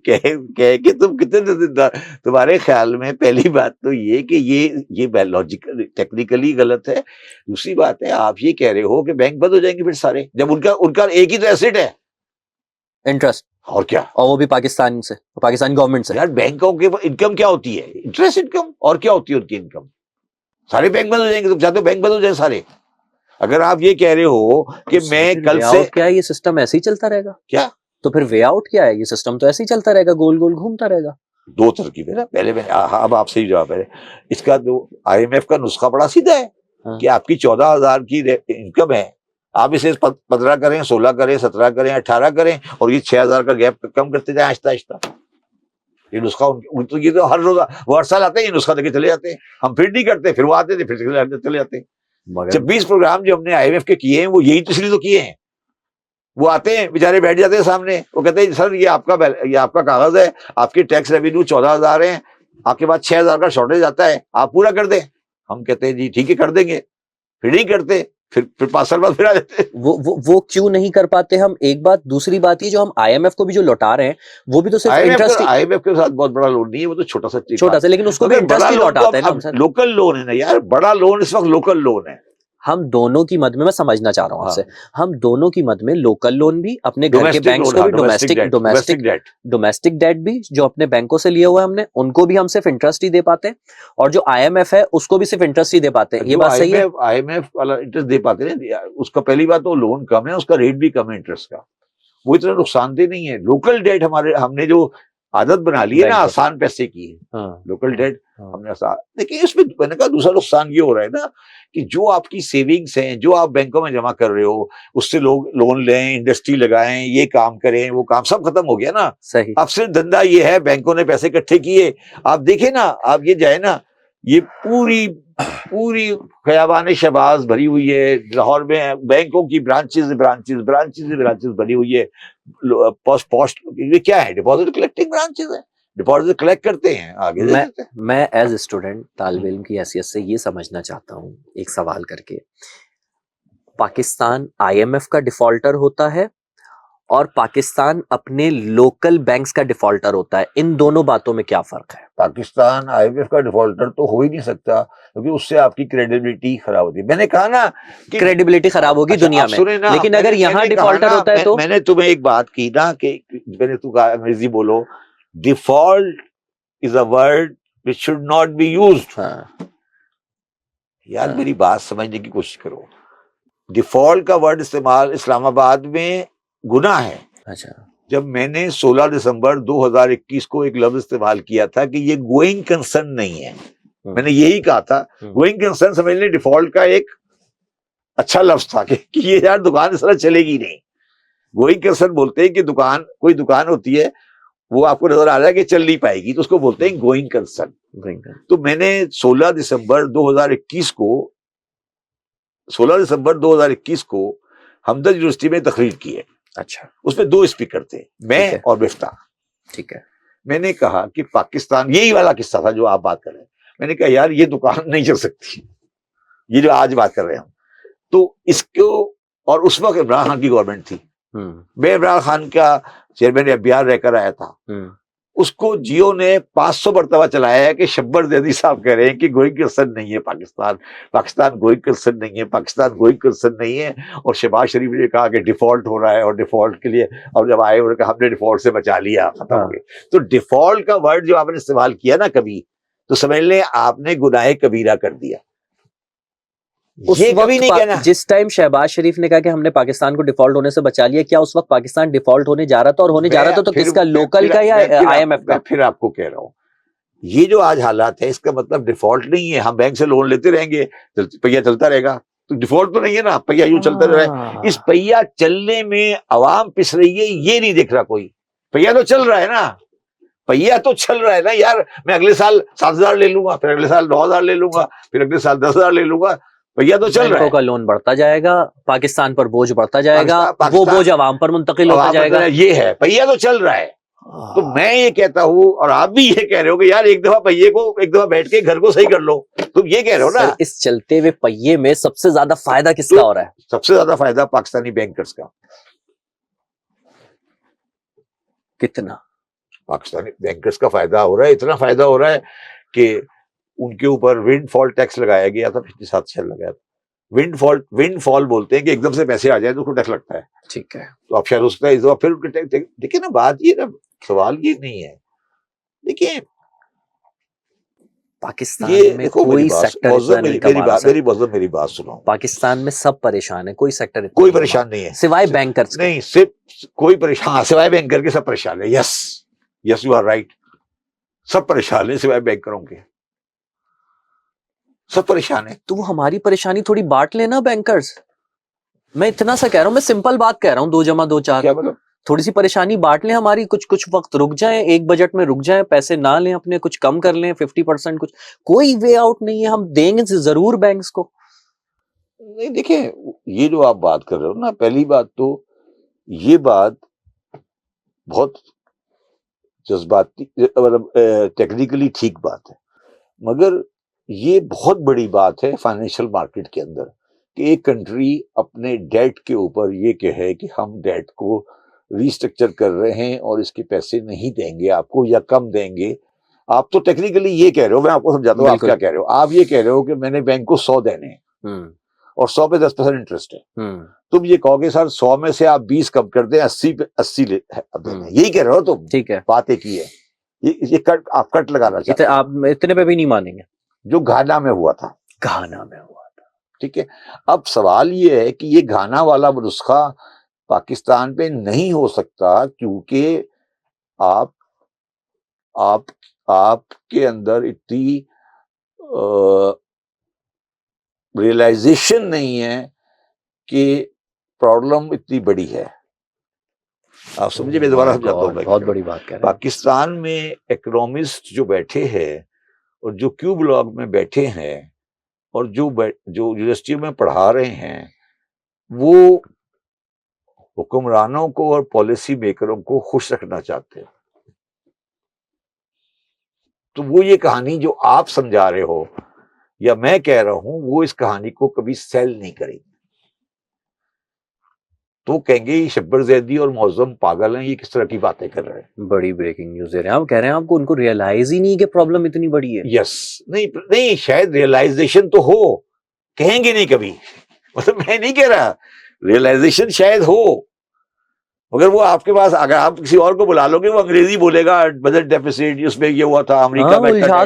कह के तुम कितने, तुम्हारे ख्याल में पहली बात तो ये कि ये लॉजिकल टेक्निकली गलत है। दूसरी बात है, आप ये कह रहे हो कि बैंक बंद हो जाएंगे फिर सारे, जब उनका एक ही तो एसेट है, इंटरेस्ट, और क्या, और वो भी पाकिस्तान से, पाकिस्तान गवर्नमेंट से। यार बैंकों के इनकम क्या होती है? इंटरेस्ट इनकम, और क्या होती है उनकी इनकम? सारे बैंक बंद हो जाएंगे, तुम चाहते हो बैंक बंद हो जाए सारे? अगर आप ये कह रहे हो कि मैं कल से, क्या है, ये सिस्टम ऐसे ही चलता रहेगा क्या? तो फिर वे आउट क्या है? ये सिस्टम तो ऐसे ही चलता रहेगा, गोल गोल घूमता रहेगा। दो तरकीब है ना, पहले मैं अब आपसे ही जवाब है। इसका तो IMF का नुस्खा बड़ा सीधा है, हाँ। कि आपकी 14,000 की इनकम है, आप इसे 15 करें, 16 करें, 17 करें, 18 करें, और ये 6,000 का गैप कम करते जाए आहिस्ता आहिस्ता। ये नुस्खा तो ये तो हर रोज, वो हर साल आते हैं, ये नुस्खा देके चले जाते हैं। हम फिर नहीं करते, फिर वो आते थे, फिर चले जाते हैं। 26 प्रोग्राम जो हमने IMF के किए हैं, वो यही तो इसलिए तो किए हैं। वो आते हैं बेचारे, बैठ जाते हैं सामने, वो कहते हैं सर ये आपका कागज है, आपकी टैक्स रेवेन्यू 14,000 है, आपके पास 6,000 का शॉर्टेज आता है, आप पूरा कर दें। हम कहते हैं जी ठीक है कर देंगे, फिर नहीं करते, फिर 5 साल बाद फिर आ जाते हैं। वो क्यों नहीं कर पाते हम? एक बात, दूसरी बात ये, जो हम IMF को भी जो लौटा रहे हैं, वो भी तो सिर्फ इंटरेस्ट। IMF के साथ बहुत बड़ा लोन नहीं है, वो तो छोटा सा, लेकिन उसको भी इंटरेस्ट ही लौटाते हैं ना। लोकल लोन है ना यार, बड़ा लोन इस वक्त लोकल लोन है। हम दोनों की मद में, मैं समझना चाह रहा हूं आपसे, हम दोनों की मद में लोकल लोन भी, अपने घर के बैंक्स को भी, डोमेस्टिक डेट भी जो अपने बैंकों से लिए हुए हमने, उनको भी हम सिर्फ इंटरेस्ट ही दे पाते हैं, और जो IMF है उसको भी सिर्फ इंटरेस्ट ही दे पाते हैं। ये बात सही है? IMF वाला इंटरेस्ट दे पाते हैं, उसका पहली बात तो लोन कम है, उसका रेट भी कम है इंटरेस्ट का, वो इतना नुकसानदेह नहीं है। लोकल डेट हमने जो आदत बना ली है ना आसान पैसे की, लोकल डेट हमने आसान, लेकिन इसमें मैंने कहा दूसरा नुकसान ये हो रहा है ना, कि जो आपकी सेविंग्स हैं, जो आप बैंकों में जमा कर रहे हो, उससे लोग लोन लें, इंडस्ट्री लगाएं, ये काम करें, वो काम सब खत्म हो गया ना। सही। अब सिर्फ धंधा ये है, बैंकों ने पैसे इकट्ठे किए। आप देखें ना, आप ये जाए ना, ये पूरी खयाबान शहबाज भरी हुई है लाहौर में, बैंकों की ब्रांचेस भरी हुई है। पोस्ट ये क्या है? डिपॉजिट कलेक्टिंग ब्रांचेस है, डिपॉजिट कलेक्ट करते हैं, आगे दे देते हैं। मैं एज स्टूडेंट, तालिब इल्म की हैसियत से ये समझना चाहता हूँ एक सवाल करके, पाकिस्तान IMF का डिफॉल्टर होता है और पाकिस्तान अपने लोकल बैंक्स का डिफॉल्टर होता है, इन दोनों बातों में क्या फर्क है? पाकिस्तान IMF का डिफॉल्टर तो हो ही नहीं सकता, क्योंकि उससे आपकी क्रेडिबिलिटी खराब होती है। मैंने कहा ना कि क्रेडिबिलिटी खराब होगी दुनिया में, लेकिन अगर यहाँ डिफॉल्टर होता है तो। मैंने तुम्हें एक बात की ना, कि मैंने तू कहा अंग्रेजी बोलो, default is a word which should not be used. यार मेरी बात समझने की कोशिश करो। डिफॉल्ट का वर्ड इस्तेमाल इस्लामाबाद में गुनाह है। अच्छा। जब मैंने 16 दिसंबर 2021 को एक लफ्ज इस्तेमाल किया था कि ये गोइंग कंसर्न नहीं है, मैंने यही कहा था। गोइंग कंसर्न समझ लें डिफॉल्ट का एक अच्छा लफ्ज था कि ये यार दुकान इस तरह चलेगी नहीं। गोइंग कंसर्न बोलते हैं कि दुकान, कोई दुकान होती है वो आपको नजर आ रहा है कि चल नहीं पाएगी, तो उसको बोलते हैं गोइंग कंसर्न। तो मैंने 16 दिसंबर 2021 को हमदर्द यूनिवर्सिटी में तकरीर की है। अच्छा। उसमें 2 स्पीकर थे, मैं और मिफ्ता। ठीक है। मैंने कहा कि पाकिस्तान, यही वाला किस्सा था जो आप बात कर रहे हैं। मैंने कहा यार ये दुकान नहीं चल सकती, ये जो आज बात कर रहे हैं हम, तो इसको, और उस वक्त इमरान खान की गवर्नमेंट थी, मैं इमरान खान का चेयरमैन एफबीआर रहकर आया था। उसको जियो ने 500 मरतबा चलाया है कि शब्बर जैदी साहब कह रहे हैं कि गोइंग कंसर्न नहीं है पाकिस्तान, पाकिस्तान गोइंग कंसर्न नहीं है, पाकिस्तान गोइंग कंसर्न नहीं है। और शहबाज शरीफ ने कहा कि डिफॉल्ट हो रहा है, और डिफॉल्ट के लिए अब जब आए उन्होंने कहा हमने डिफॉल्ट से बचा लिया, खत्म हो गए। तो डिफॉल्ट का वर्ड जो आपने इस्तेमाल किया ना कभी, तो समझ लें आपने गुनाह कबीरा कर दिया। ये कभी नहीं कहना। जिस टाइम शहबाज शरीफ ने कहा कि हमने पाकिस्तान को डिफॉल्ट होने से बचा लिया, क्या उस वक्त पाकिस्तान डिफॉल्ट होने जा रहा था? और होने जा रहा था तो किसका, लोकल का या आईएमएफ का? फिर आपको कह रहा हूं, ये जो आज हालात है इसका मतलब डिफॉल्ट नहीं है। हम बैंक से लोन लेते रहेंगे, पहिया चलता रहेगा, तो डिफॉल्ट तो नहीं है ना, पहिया यूं चलता रहे। इस पहिया चलने में अवाम पिस रही है, ये नहीं देख रहा कोई। पहिया तो चल रहा है ना, पहिया तो चल रहा है ना यार। मैं अगले साल 7,000 ले लूंगा, फिर अगले साल 9,000 ले लूंगा, फिर अगले साल 10,000 ले लूंगा, पहिया तो चल रहा है। का लोन बढ़ता जाएगा, पाकिस्तान पर बोझ बढ़ता जाएगा, वो बोझ अवाम पर मुंतकिल होता जाएगा। ये है, पहिया तो चल रहा है। तो मैं ये कहता हूं, और आप भी ये कह रहे हो कि यार एक दफा पहिए को, एक दफा बैठ के घर को सही कर लो, तुम ये कह रहे हो ना। इस चलते हुए पहिए में सबसे ज्यादा फायदा किसका हो रहा है? सबसे ज्यादा फायदा पाकिस्तानी बैंकर्स का। कितना? पाकिस्तानी बैंकर्स का फायदा हो रहा है, इतना फायदा हो रहा है कि उनके ऊपर विंडफॉल टैक्स लगाया गया था, पिछले 7 साल लगाया था। विंडफॉल बोलते हैं कि एकदम से पैसे आ जाए तो उसको टैक्स लगता है। ठीक है। तो आप शायद उसका इस फिर देखिए ना, बात ये ना, सवाल ये नहीं है। देखिए पाकिस्तान में कोई सेक्टर मेरी बात सुनो। पाकिस्तान में सब परेशान है, कोई सेक्टर कोई परेशान नहीं है सिवाय बैंकर्स नहीं, सिर्फ कोई परेशान, हाँ सिवाय बैंकर के सब परेशान है। यस यू आर राइट, सब परेशान है सिवाय बैंकरों के, सब परेशान है। तो वो हमारी परेशानी थोड़ी बांट लेना बैंकर्स। मैं इतना सा कह रहा हूं, मैं सिंपल बात कह रहा हूं, 2 + 2 4। क्या मतलब? थोड़ी सी परेशानी बांट लें हमारी, कुछ वक्त रुक जाएं, एक बजट में रुक जाएं, पैसे ना लें अपने, कुछ कम कर लें 50%, कुछ कोई वे आउट नहीं है, हम देंगे जरूर बैंक्स को। नहीं देखिए, ये जो आप बात कर रहे हो ना, पहली बात तो ये बात बहुत जज्बाती, मतलब टेक्निकली ठीक बात है, मगर ये बहुत बड़ी बात है फाइनेंशियल मार्केट के अंदर कि एक कंट्री अपने डेट के ऊपर ये कहे कि हम डेट को रीस्ट्रक्चर कर रहे हैं और इसके पैसे नहीं देंगे आपको या कम देंगे। आप तो टेक्निकली ये कह रहे हो, मैं आपको समझाता हूँ आप क्या कह रहे हो। आप ये कह रहे हो कि मैंने बैंक को 100 देने हैं और 100 पे 10% इंटरेस्ट है। तुम ये कहोगे सर 100 में से आप 20 कम कर दें, 80 पे 80 यही कह रहे हो तुम। ठीक है, बात एक ही है, ये कट, आप कट लगाना चाहते हैं। आप इतने पे भी नहीं मानेंगे। जो घाना में हुआ था, ठीक है। अब सवाल ये है कि ये घाना वाला नुस्खा पाकिस्तान पे नहीं हो सकता, क्योंकि आपके अंदर इतनी रियलाइजेशन नहीं है कि प्रॉब्लम इतनी बड़ी है। आप समझे, मैं दोबारा समझाता हूँ। बहुत बड़ी बात कह रहे हैं। पाकिस्तान में इकोनॉमिस्ट जो बैठे हैं और जो क्यू ब्लॉक में बैठे हैं और जो यूनिवर्सिटी में पढ़ा रहे हैं, वो हुक्मरानों को और पॉलिसी मेकरों को खुश रखना चाहते हैं। तो वो ये कहानी जो आप समझा रहे हो या मैं कह रहा हूं, वो इस कहानी को कभी सेल नहीं करेंगे। तो कहेंगे ये शब्बर जैदी और मौजम पागल हैं, ये किस तरह की बातें कर रहे हैं। बड़ी ब्रेकिंग न्यूज दे रहे हैं आप, कह रहे हैं आपको उनको रियलाइज ही नहीं कि प्रॉब्लम इतनी बड़ी है। यस, नहीं शायद रियलाइजेशन तो हो, कहेंगे नहीं कभी, मतलब मैं नहीं कह रहा, रियलाइजेशन शायद हो, मगर वो आपके पास, अगर आप किसी और को बुला लोगे वो अंग्रेजी बोलेगा, बजट डेफिसिट, उसमें ये हुआ था, अमेरिका में इतना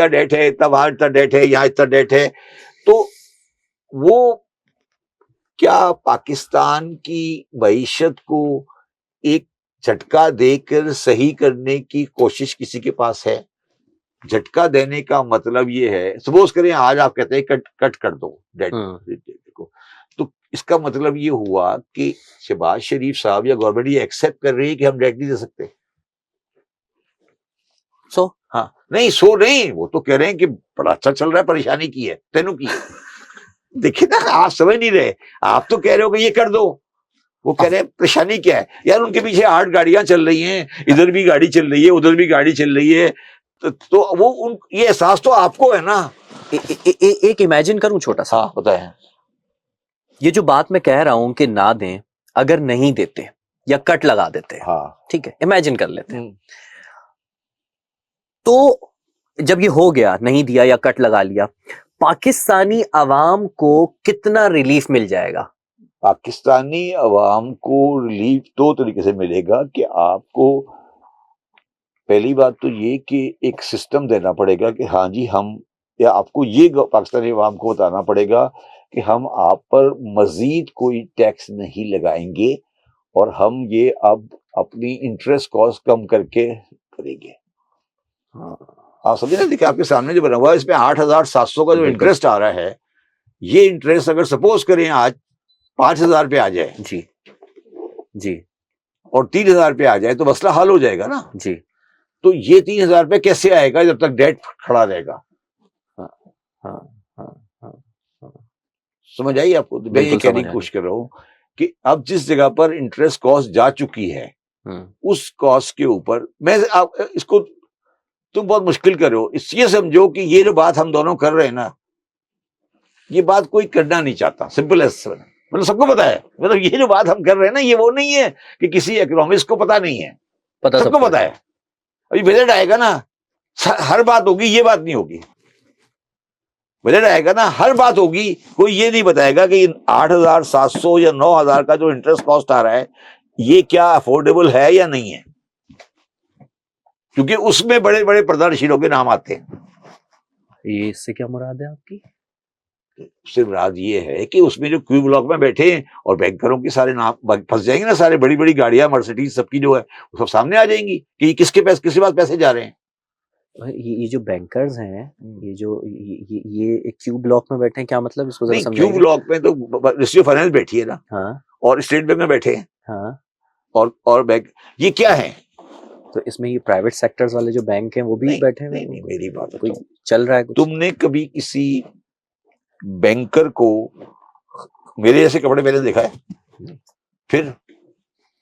डेट है, इतना वहां इतना डेट है, यहाँ इतना डेट है। तो वो क्या पाकिस्तान की मईशत को एक झटका देकर सही करने की कोशिश किसी के पास है? झटका देने का मतलब ये है, सपोज करें आज आप कहते हैं कट कर दो डेट को, तो इसका मतलब ये हुआ कि शहबाज शरीफ साहब या गवर्नमेंट ये एक्सेप्ट कर रही है कि हम डेट नहीं दे सकते। सो हाँ, नहीं सो नहीं, वो तो कह रहे हैं कि बड़ा अच्छा चल रहा है, परेशानी की है तेनू की है। देखिए ना, आप समझ नहीं रहे, आप तो कह रहे हो कि ये कर दो, वो कह रहे हैं परेशानी क्या है यार। उनके पीछे 8 गाड़ियां चल रही हैं, इधर भी गाड़ी चल रही है, उधर भी गाड़ी चल रही है, तो वो ये एहसास तो आपको है ना। एक इमेजिन करूं छोटा सा। हाँ बताए, ये जो बात मैं कह रहा हूं कि ना दें, अगर नहीं देते या कट लगा देते, हाँ ठीक है, इमेजिन कर लेते हैं, तो जब ये हो गया, नहीं दिया या कट लगा लिया, पाकिस्तानी अवाम को कितना रिलीफ मिल जाएगा? पाकिस्तानी अवाम को रिलीफ 2 तरीके से मिलेगा कि आपको पहली बात तो ये कि एक सिस्टम देना पड़ेगा कि हाँ जी हम, या आपको ये पाकिस्तानी अवाम को बताना पड़ेगा कि हम आप पर मजीद कोई टैक्स नहीं लगाएंगे और हम ये अब अपनी इंटरेस्ट कॉस्ट कम करके करेंगे। आप समझे ना, देखिए आपके सामने जो बना हुआ है इसमें 8,700 का जो इंटरेस्ट आ रहा है, ये इंटरेस्ट अगर सपोज करें आज 5,000 पे आ जाए जी जी और 3,000 पे आ जाए तो मसला हल हो जाएगा ना जी। तो ये 3,000 पे कैसे आएगा जब तक डेट खड़ा रहेगा? हाँ हाँ हाँ, समझ आई आपको? मैं ये कहने की कोशिश कर रहा हूँ कि अब जिस जगह पर इंटरेस्ट कॉस्ट जा चुकी है उस कॉस्ट के ऊपर मैं आप इसको तुम बहुत मुश्किल कर रहे हो। इसलिए समझो कि ये जो बात हम दोनों कर रहे हैं ना, ये बात कोई करना नहीं चाहता, सिंपल एज, मतलब सबको पता है, मतलब ये जो बात हम कर रहे हैं ना, ये वो नहीं है कि किसी इकोनॉमिस्ट को पता नहीं है, सबको पता है। अभी बजट आएगा ना, हर बात होगी, ये बात नहीं होगी। बजट आएगा ना, हर बात होगी, कोई ये नहीं बताएगा कि 8,700 या 9,000 का जो इंटरेस्ट कॉस्ट आ रहा है ये क्या अफोर्डेबल है या नहीं है, क्योंकि उसमें बड़े बड़े प्रदर्शनों के नाम आते हैं। ये इससे क्या मुराद है आपकी? उससे मुराद ये है कि उसमें जो क्यू ब्लॉक में बैठे हैं और बैंकरों के सारे नाम फंस जाएंगे ना, सारे बड़ी बड़ी गाड़ियां मर्सिडीज सबकी जो है वो सब सामने आ जाएंगी कि किसके पास किसके पास पैसे जा रहे हैं। ये जो बैंकर्स हैं, ये जो ये क्यू ब्लॉक में बैठे हैं, क्या मतलब इसको जरा समझाइए। क्यू ब्लॉक में तो मिनिस्ट्री ऑफ फाइनेंस बैठी है ना, हाँ, और स्टेट बैंक में बैठे हैं, हाँ, और बैंक, ये क्या है? तो इसमें ये प्राइवेट सेक्टर्स वाले जो बैंक हैं वो भी बैठे हैं? नहीं, मेरी बात कोई चल रहा है कुछ? तुमने कभी किसी बैंकर को मेरे जैसे कपड़े पहने देखा है? फिर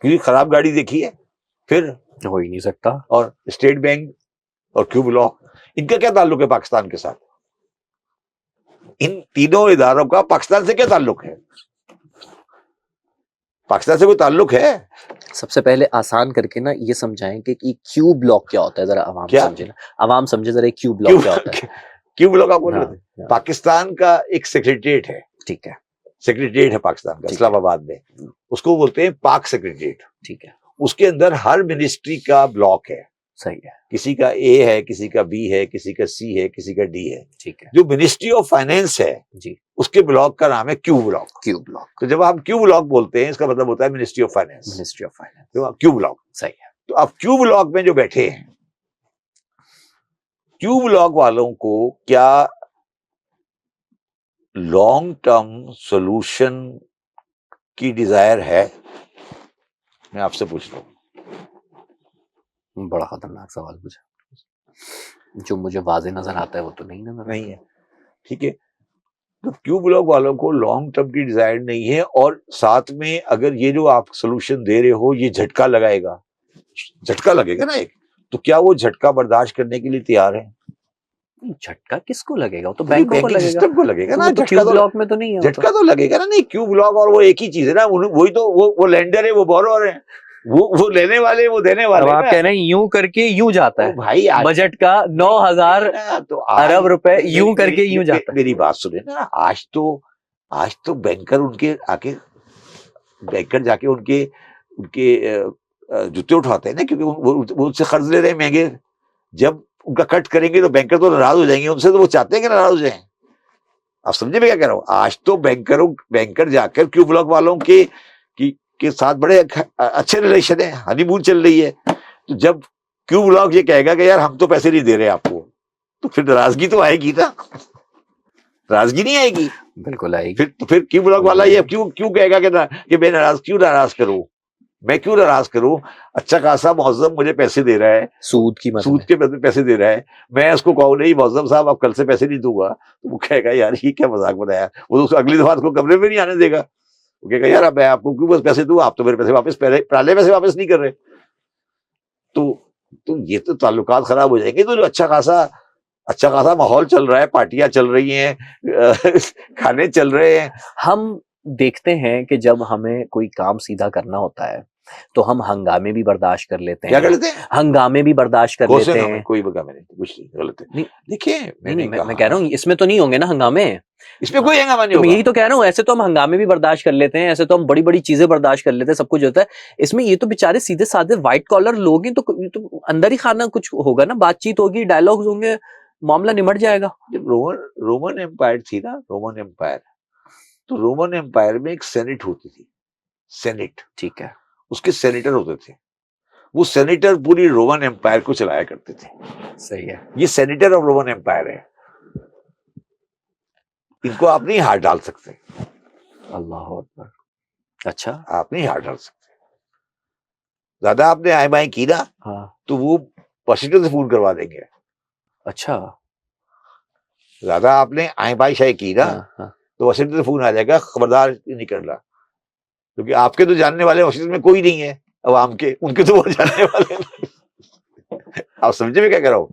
किसी खराब गाड़ी देखी है? फिर हो ही नहीं सकता। और स्टेट बैंक और क्यू ब्लॉक, इनका क्या ताल्लुक है पाकिस्तान के साथ? इन तीनों इदारों का पाकिस्तान से क्या ताल्लुक है? पाकिस्तान से कोई ताल्लुक है? सबसे पहले आसान करके ना ये समझाएं कि क्यू ब्लॉक क्या होता है, जरा आवाम समझे ना, आवाम समझे जरा क्यू ब्लॉक क्या होता है। क्यू ब्लॉक आपको पाकिस्तान का एक सेक्रेटरिएट है, ठीक है, सेक्रेटरिएट है पाकिस्तान का इस्लामाबाद में, उसको बोलते हैं पाक सेक्रेटरिएट, ठीक है। उसके अंदर हर मिनिस्ट्री का ब्लॉक है, सही है, किसी का ए है, किसी का बी है, किसी का सी है, किसी का डी है, ठीक है। जो मिनिस्ट्री ऑफ फाइनेंस है जी, उसके ब्लॉक का नाम है क्यू ब्लॉक। क्यू ब्लॉक, तो जब हम क्यू ब्लॉक बोलते हैं इसका मतलब होता है ministry of finance, ministry of finance, तो क्यू ब्लॉक, सही है। तो अब क्यू ब्लॉक में जो बैठे हैं, क्यू ब्लॉक वालों को क्या लॉन्ग टर्म सॉल्यूशन की डिजायर है? मैं आपसे पूछ रहा हूं। बड़ा खतरनाक सवाल पूछा, जो मुझे वाज़े नजर आता है वो तो नहीं है, ठीक है। तो क्यू ब्लॉक वालों को लॉन्ग टर्म की डिजायर नहीं है, और साथ में अगर ये जो आप सॉल्यूशन दे रहे हो ये झटका लगाएगा, झटका लगेगा ना एक, तो क्या वो झटका बर्दाश्त करने के लिए तैयार है? झटका किसको लगेगा? वो तो बैंकों को लगेगा, सिस्टम को लगेगा ना। तो क्यू ब्लॉक में तो नहीं है, झटका तो लगेगा ना। नहीं, क्यू ब्लॉक और वो एक ही चीज है ना, वही तो वो लेंडर है, वो बोरोअर है, वो लेने वाले, वो देने वाले। आप कह रहे हैं यूं करके यूं जाता है भाई, बजट का 9,000 अरब रुपए यूं करके यूं जाता है। मेरी बात सुने ना, आज तो बैंकर उनके आके, बैंकर जाके उनके जूते उठाते हैं ना, क्योंकि वो उनसे कर्ज ले रहे हैं महंगे। जब उनका कट करेंगे तो बैंकर तो नाराज हो जाएंगे उनसे, तो वो चाहते हैं कि नाराज हो जाएं। आप समझे मैं क्या कह रहा हूँ? आज तो बैंकर जाकर क्यू ब्लॉक वालों के साथ बड़े अच्छे रिलेशन है, हनीमून चल रही है। तो जब क्यू ब्लॉक ये कहेगा कि यार हम तो पैसे नहीं दे रहे आपको, तो फिर नाराजगी तो आएगी ना, नाराजगी नहीं आएगी? बिल्कुल आएगी। फिर क्यों ब्लॉक वाला ये क्यों कहेगा कि मैं नाराज करूं, मैं क्यों नाराज करूं? अच्छा खासा मौजम मुझे पैसे दे रहा है, सूद के पैसे दे रहा है, मैं उसको कहूँ नहीं मौजम साहब आप कल से पैसे नहीं दूंगा, तो वो कहेगा यार ये क्या मजाक बनाया, वो तो अगली दफा उसको कमरे में नहीं आने देगा, वो कहेगा यार अब मैं आपको क्यों बस पैसे दूं, आप तो मेरे पैसे वापस पहले पैसे वापस नहीं कर रहे। तो ये तो ताल्लुकात खराब हो जाएंगे। तो जो अच्छा खासा माहौल चल रहा है, पार्टियां चल रही हैं, खाने चल रहे हैं। हम देखते हैं कि जब हमें कोई काम सीधा करना होता है तो हम हंगामे भी बर्दाश्त कर लेते हैं। क्या कर लेते हैं? हंगामे भी बर्दाश्त कर लेते हैं। कोई हंगामे नहीं, कुछ नहीं, गलत है। देखिए मैं कह रहा हूँ इसमें तो नहीं होंगे ना हंगामे, इसमें कोई हंगामा नहीं तो होगा। मैं यही तो कह रहा हूँ, ऐसे तो हम हंगामे भी बर्दाश्त कर लेते हैं, ऐसे तो हम बड़ी बड़ी चीजें बर्दाश्त कर लेते हैं, सब कुछ होता है। इसमें ये तो बेचारे सीधे साधे व्हाइट कॉलर लोग हैं, तो अंदर ही खाना कुछ होगा ना, बातचीत होगी, डायलॉग्स होंगे, मामला निमट जाएगा। जब रोमन एम्पायर थी ना, रोमन एम्पायर, तो रोमन एम्पायर में एक सेनेट होती थी, सेनेट, ठीक है, उसके सेनेटर होते थे, वो सेनेटर पूरी रोमन एम्पायर को चलाया करते थे। सही है, ये सेनेटर ऑफ रोमन एम्पायर है, इनको आप नहीं हाथ डाल सकते। अल्लाह अकबर। अच्छा, आप नहीं हाथ डाल सकते, ज्यादा आपने आए बाएं की ना, हाँ, तो वो वाशिंगटन से फोन करवा देंगे। अच्छा, ज्यादा आपने आए बाई शाही की ना, हाँ। तो वाशिंगटन से फोन आ जाएगा, खबरदार नहीं करना, क्योंकि आपके तो जानने वाले वाशिंगटन में कोई नहीं है, अवाम के, उनके तो वो जानने वाले आप समझे मैं क्या कह रहा हूँ?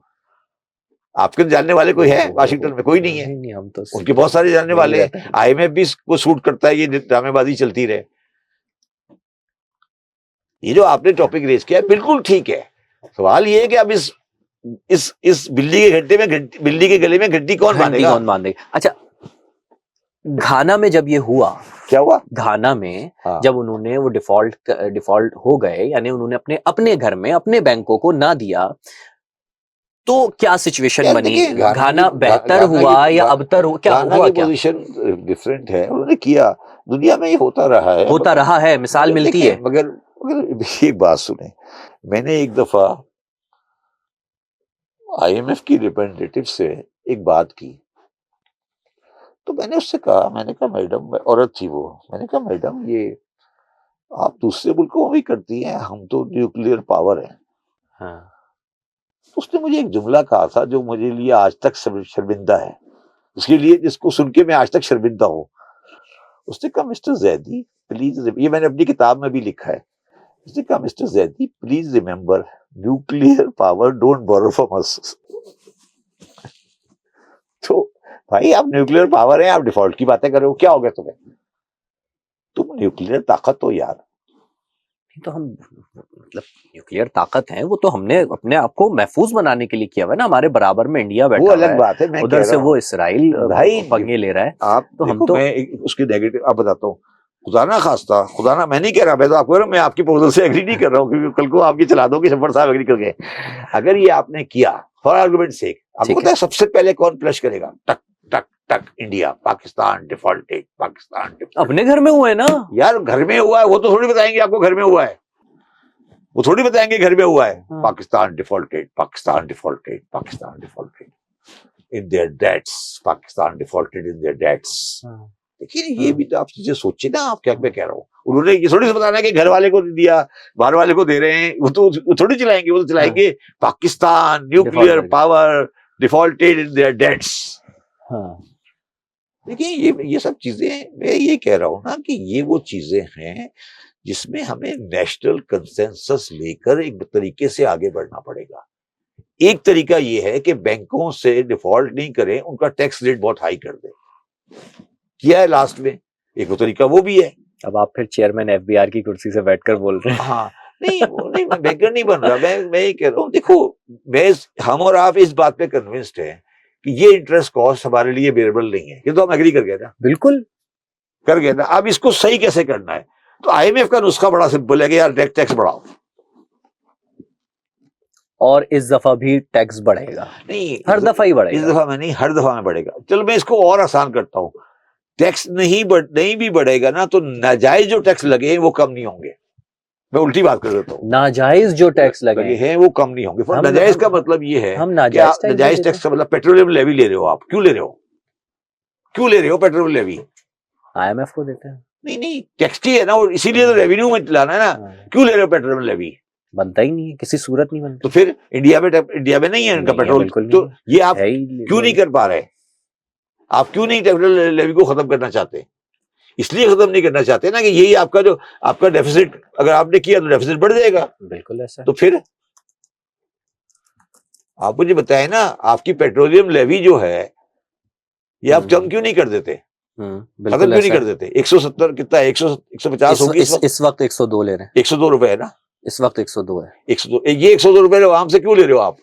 आपके तो जानने वाले कोई है वाशिंगटन में? कोई नहीं है। नहीं, हम तो उनके बहुत सारे जानने वाले हैं। IMF भी को सूट करता है ये ड्रामेबाजी चलती रहे। ये जो आपने टॉपिक रेज किया बिल्कुल ठीक है। सवाल ये है कि अब इस बिल्ली के घंटे में बिल्ली के गले में घंटी कौन बांधेगा? अच्छा, घाना में जब ये हुआ, क्या हुआ घाना में? हाँ। जब उन्होंने वो डिफॉल्ट हो गए, यानी उन्होंने अपने घर में अपने बैंकों को ना दिया, तो क्या सिचुएशन बनी? घाना बेहतर हुआ या अबतर हुआ? क्या हुआ? क्या पोजीशन डिफरेंट है, उन्होंने किया, दुनिया में ये होता रहा है, मिसाल मिलती है। मगर एक बात सुने, मैंने एक दफा IMF की रिप्रेजेंटेटिव से एक बात की, तो मैंने उससे कहा, मैडम, औरत थी वो, मैंने कहा मैडम ये आप दूसरे मुल्कों में भी करती हैं, हम तो न्यूक्लियर पावर है। हाँ। उसने मुझे एक जुमला कहा था जो मुझे लिए आज तक शर्मिंदा है, उसके लिए जिसको सुन के मैं आज तक शर्मिंदा हूँ। उसने कहा मिस्टर जैदी प्लीज, ये मैंने अपनी किताब में भी लिखा है, उसने कहा mister Zaidi please remember nuclear power don't borrow from us. तो भाई आप न्यूक्लियर पावर है, आप डिफॉल्ट की बातें कर रहे हो, क्या हो गया तुम्हें? तुम न्यूक्लियर ताकत हो यार। तो हम मतलब न्यूक्लियर ताकत है, वो तो हमने अपने आप को महफूज बनाने के लिए किया हुआ है ना, हमारे बराबर में इंडिया बैठा वो अलग बात है, मैं उधर से वो इसराइल भाई पंगे ले रहा है। आप तो हम तो मैं उसके नेगेटिव आप बताता हूँ, खुदा ना खास्ता, खुदा ना, मैं नहीं कह रहा, मैं तो आपको मैं आपकी प्रपोजल से एग्री नहीं कर रहा हूँ, क्योंकि कल को आपकी चला दोगे शब्बर साहब एग्री कर गए। अगर ये आपने किया फॉर आर्गुमेंट सेक, आपको पता है सबसे पहले कौन फ्लश करेगा? टक टक टक, इंडिया, पाकिस्तान डिफॉल्टेड, पाकिस्तान अपने घर में हुआ है ना यार, घर में हुआ है, वो तो थोड़ी बताएंगे आपको घर में हुआ है, वो थोड़ी बताएंगे घर में हुआ है। Pakistan defaulted, Pakistan defaulted, Pakistan defaulted in their debts, Pakistan defaulted in their debts. लेकिन ये भी तो आप चीजें सोचिए ना, आप क्या मैं कह रहा हूँ, उन्होंने ये थोड़ी सा बताना है कि घर वाले को दिया, बाहर वाले को दे रहे हैं, वो तो थोड़ी चलाएंगे, वो तो चलाएंगे Pakistan nuclear power defaulted in their debts. देखिए ये सब चीजें, मैं ये कह रहा हूँ ना कि ये वो चीजें हैं जिसमें हमें नेशनल कंसेंसस लेकर एक तरीके से आगे बढ़ना पड़ेगा। एक तरीका ये है कि बैंकों से डिफॉल्ट नहीं करें, उनका टैक्स रेट बहुत हाई कर दें, किया है लास्ट में, एक वो तरीका वो भी है। अब आप फिर चेयरमैन FBR की कुर्सी से बैठकर बोल रहे हैं। हाँ, नहीं मैं बैंकर नहीं बन रहा, मैं ये कह रहा हूँ, देखो हम और आप इस बात पे कन्विंस्ड हैं कि ये इंटरेस्ट कॉस्ट हमारे लिए बेरेबल नहीं है, ये तो हम एग्री कर गए ना, बिल्कुल कर गए ना। अब इसको सही कैसे करना है? तो IMF का नुस्खा बड़ा सिंपल है कि यार टैक्स बढ़ाओ, और इस दफा भी टैक्स बढ़ेगा। नहीं, हर दफा ही बढ़ेगा, इस दफा में नहीं, हर दफा में बढ़ेगा। चलो मैं इसको और आसान करता हूँ, टैक्स नहीं भी बढ़ेगा ना, तो नाजायज जो टैक्स लगे वो कम नहीं होंगे। मैं उल्टी बात कर देता हूँ, नाजायज जो टैक्स लगे लगे हैं वो कम नहीं होंगे। हम- नाजायज का मतलब ये है हम कि नाजायज आप टैक्स नाजायज देते टैक्स का मतलब पेट्रोलियम लेवी ले रहे हो, आप क्यों ले रहे हो, क्यों ले रहे हो पेट्रोलियम लेवी? IMF को देते हैं, नहीं नहीं, टैक्स ही है ना, और इसीलिए तो रेवेन्यू में लाना है ना। हाँ, क्यों ले रहे हो पेट्रोलियम लेवी? बनता ही नहीं है, किसी सूरत नहीं बनता। तो फिर इंडिया में नहीं है इनका नहीं है, पेट्रोल, बिल्कुल तो नहीं ये आप है ही क्यों नहीं कर पा रहे? आप क्यों नहीं पेट्रोल लेवी को खत्म करना चाहते? इसलिए खत्म नहीं करना चाहते ना कि यही आपका जो आपका डेफिसिट, अगर आपने किया तो डेफिसिट बढ़ जाएगा। बिल्कुल ऐसा। तो फिर आप मुझे बताएं ना, आपकी पेट्रोलियम लेवी जो है ये आप कम क्यों नहीं कर देते, खत्म बिल्कुल क्यों नहीं ऐसा कर देते? 170 कितना है, 150 होगी इस वक्त 102 ले रहे हैं, 102 रुपए है ना, इस वक्त 102 है। 102, ये 102 रुपए आराम से क्यों ले रहे हो आप?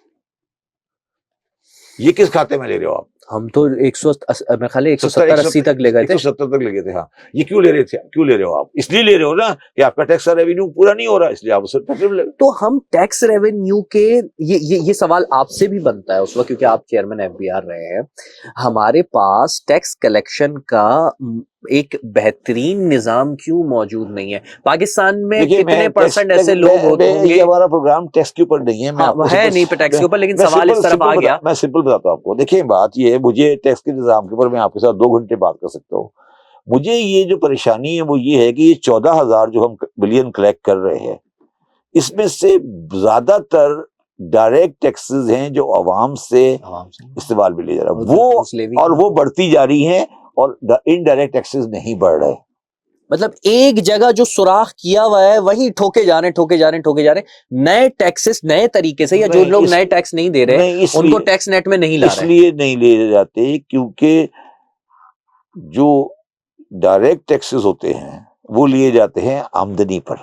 ये किस खाते में ले रहे हो आप? हम तो 180 मैं खाली 170-80 तक ले गए थे। 170 तक ले गए थे, हाँ। ये क्यों ले रहे थे, क्यों ले रहे हो आप? इसलिए ले रहे हो ना कि आपका टैक्स रेवेन्यू पूरा नहीं हो रहा, इसलिए आप उसे पेट्रोल ले। तो हम टैक्स रेवेन्यू के ये सवाल आपसे भी बनता है उस वक्त, क्योंकि आप चेयरमैन FBR रहे हैं। हमारे पास टैक्स कलेक्शन का एक बेहतरीन निजाम क्यों मौजूद नहीं है? पाकिस्तान में कितने परसेंट ऐसे लोग होंगे? ये हमारा प्रोग्राम टैक्स के ऊपर नहीं है, मैं आपको है नहीं टैक्स के ऊपर, लेकिन सवाल इस तरफ आ गया। मैं सिंपल बताता हूँ आपको। देखिए बात ये है, मुझे टैक्स के निजाम के ऊपर मैं आपके साथ 2 घंटे बात कर सकता हूँ। मुझे ये जो परेशानी है वो ये है कि ये 14,000 जो हम बिलियन कलेक्ट कर रहे हैं, इसमें से ज्यादातर डायरेक्ट टैक्सेस हैं जो आवाम से इस्तेमाल में ले जा रहा है, वो और वो बढ़ती जा रही हैं, और इनडायरेक्ट टैक्सेस नहीं बढ़ रहे। मतलब एक जगह जो सुराख किया हुआ है वही ठोके जा रहे नए टैक्सेस नए तरीके से, या जो लोग नए टैक्स नहीं दे रहे उनको टैक्स नेट में नहीं ला रहे। इसलिए नहीं ले जाते क्योंकि जो डायरेक्ट टैक्सेस होते हैं वो लिए जाते हैं आमदनी पर,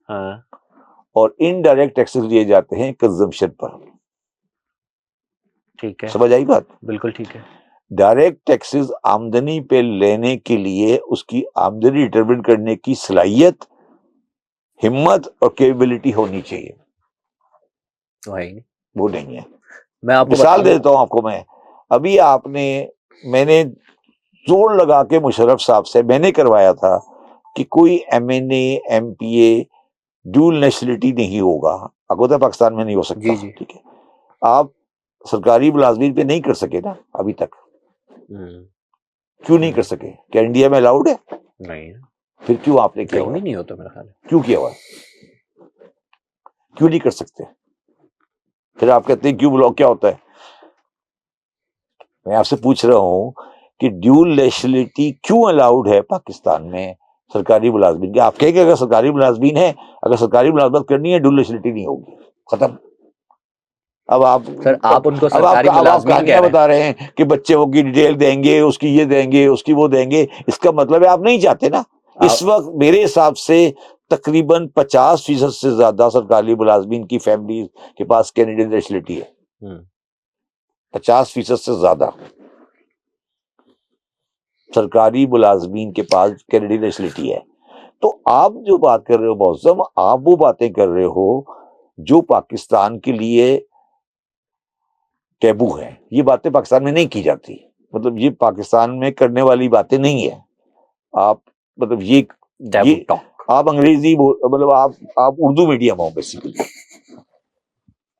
हाँ, और इनडायरेक्ट टैक्सेस लिए जाते हैं कंजम्पशन पर। ठीक है, समझ आई बात? बिल्कुल ठीक है। डायरेक्ट टैक्सेस आमदनी पे लेने के लिए उसकी आमदनी डिटरमिन करने की सलाहियत, हिम्मत और कैपेबिलिटी होनी चाहिए, वो नहीं है। मैं आपको मिसाल देता हूं आपको मैं, अभी मैंने जोर लगा के मुशर्रफ साहब से मैंने करवाया था कि कोई MNA MPA ड्यूल नेशनलिटी नहीं होगा, अगोदर पाकिस्तान में नहीं हो सकता। ठीक है, आप सरकारी मुलाजमीन पे नहीं कर सके ना अभी तक। क्यों नहीं कर सके? क्या इंडिया में अलाउड है? नहीं। फिर क्यों आपने किया? नहीं होता मेरा ख्याल। क्यों किया हुआ? क्यों नहीं कर सकते? फिर आप कहते हैं क्यों ब्लॉक, क्या होता है? मैं आपसे पूछ रहा हूं कि ड्यूल नेशनलिटी क्यों अलाउड है पाकिस्तान में सरकारी मुलाजमीन की? आप कहेंगे अगर सरकारी मुलाजमीन है, अगर सरकारी मुलाजमत करनी है ड्यूल नेशनलिटी नहीं होगी, खत्म। अब आप उनको सरकारी मुलाजमीन क्या बता रहे हैं कि बच्चे की डिटेल देंगे, उसकी ये देंगे, उसकी वो देंगे, इसका मतलब है आप नहीं चाहते ना। इस वक्त मेरे हिसाब से तकरीबन 50% से ज्यादा सरकारी मुलाजमीन की फैमिली के पास कैनेडियन नेशनलिटी है। 50% से ज्यादा सरकारी मुलाजमीन के पास कैनेडियन नेशनलिटी है। तो आप जो बात कर रहे हो मौसम, आप वो बातें कर रहे हो जो पाकिस्तान के लिए टैबू है। ये बातें पाकिस्तान में नहीं की जाती, मतलब ये पाकिस्तान में करने वाली बातें नहीं है। आप मतलब ये आप अंग्रेजी मतलब आप उर्दू मीडियम हो basically,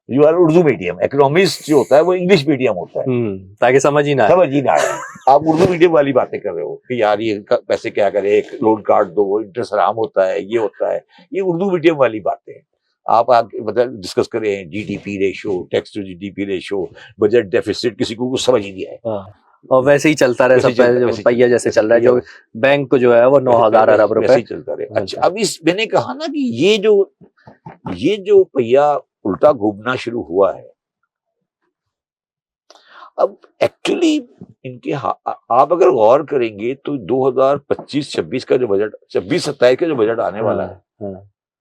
you are Urdu medium. Economist जो होता है वो इंग्लिश मीडियम होता है, ताकि समझ ही ना आए। आप उर्दू मीडियम वाली बातें कर रहे हो कि यार ये पैसे क्या करे, एक लोन कार्ड दो, इंटरेस्ट हराम होता है, ये होता है। ये उर्दू मीडियम वाली बातें हैं। आप मतलब डिस्कस करें GDP ratio, tax to GDP ratio, budget deficit, किसी को कुछ समझ ही नहीं आए, और वैसे ही चलता रहे, सब पहिया जैसे चल रहा है। जो बैंक को जो है वो 9,000 अरब रुपए चलता रहे। अच्छा, अब मैंने कहा ना कि ये जो पहिया उल्टा घूमना शुरू हुआ है, अब एक्चुअली इनके आप अगर गौर करेंगे तो 2025-26 का जो बजट, 26-27 का जो बजट आने वाला है,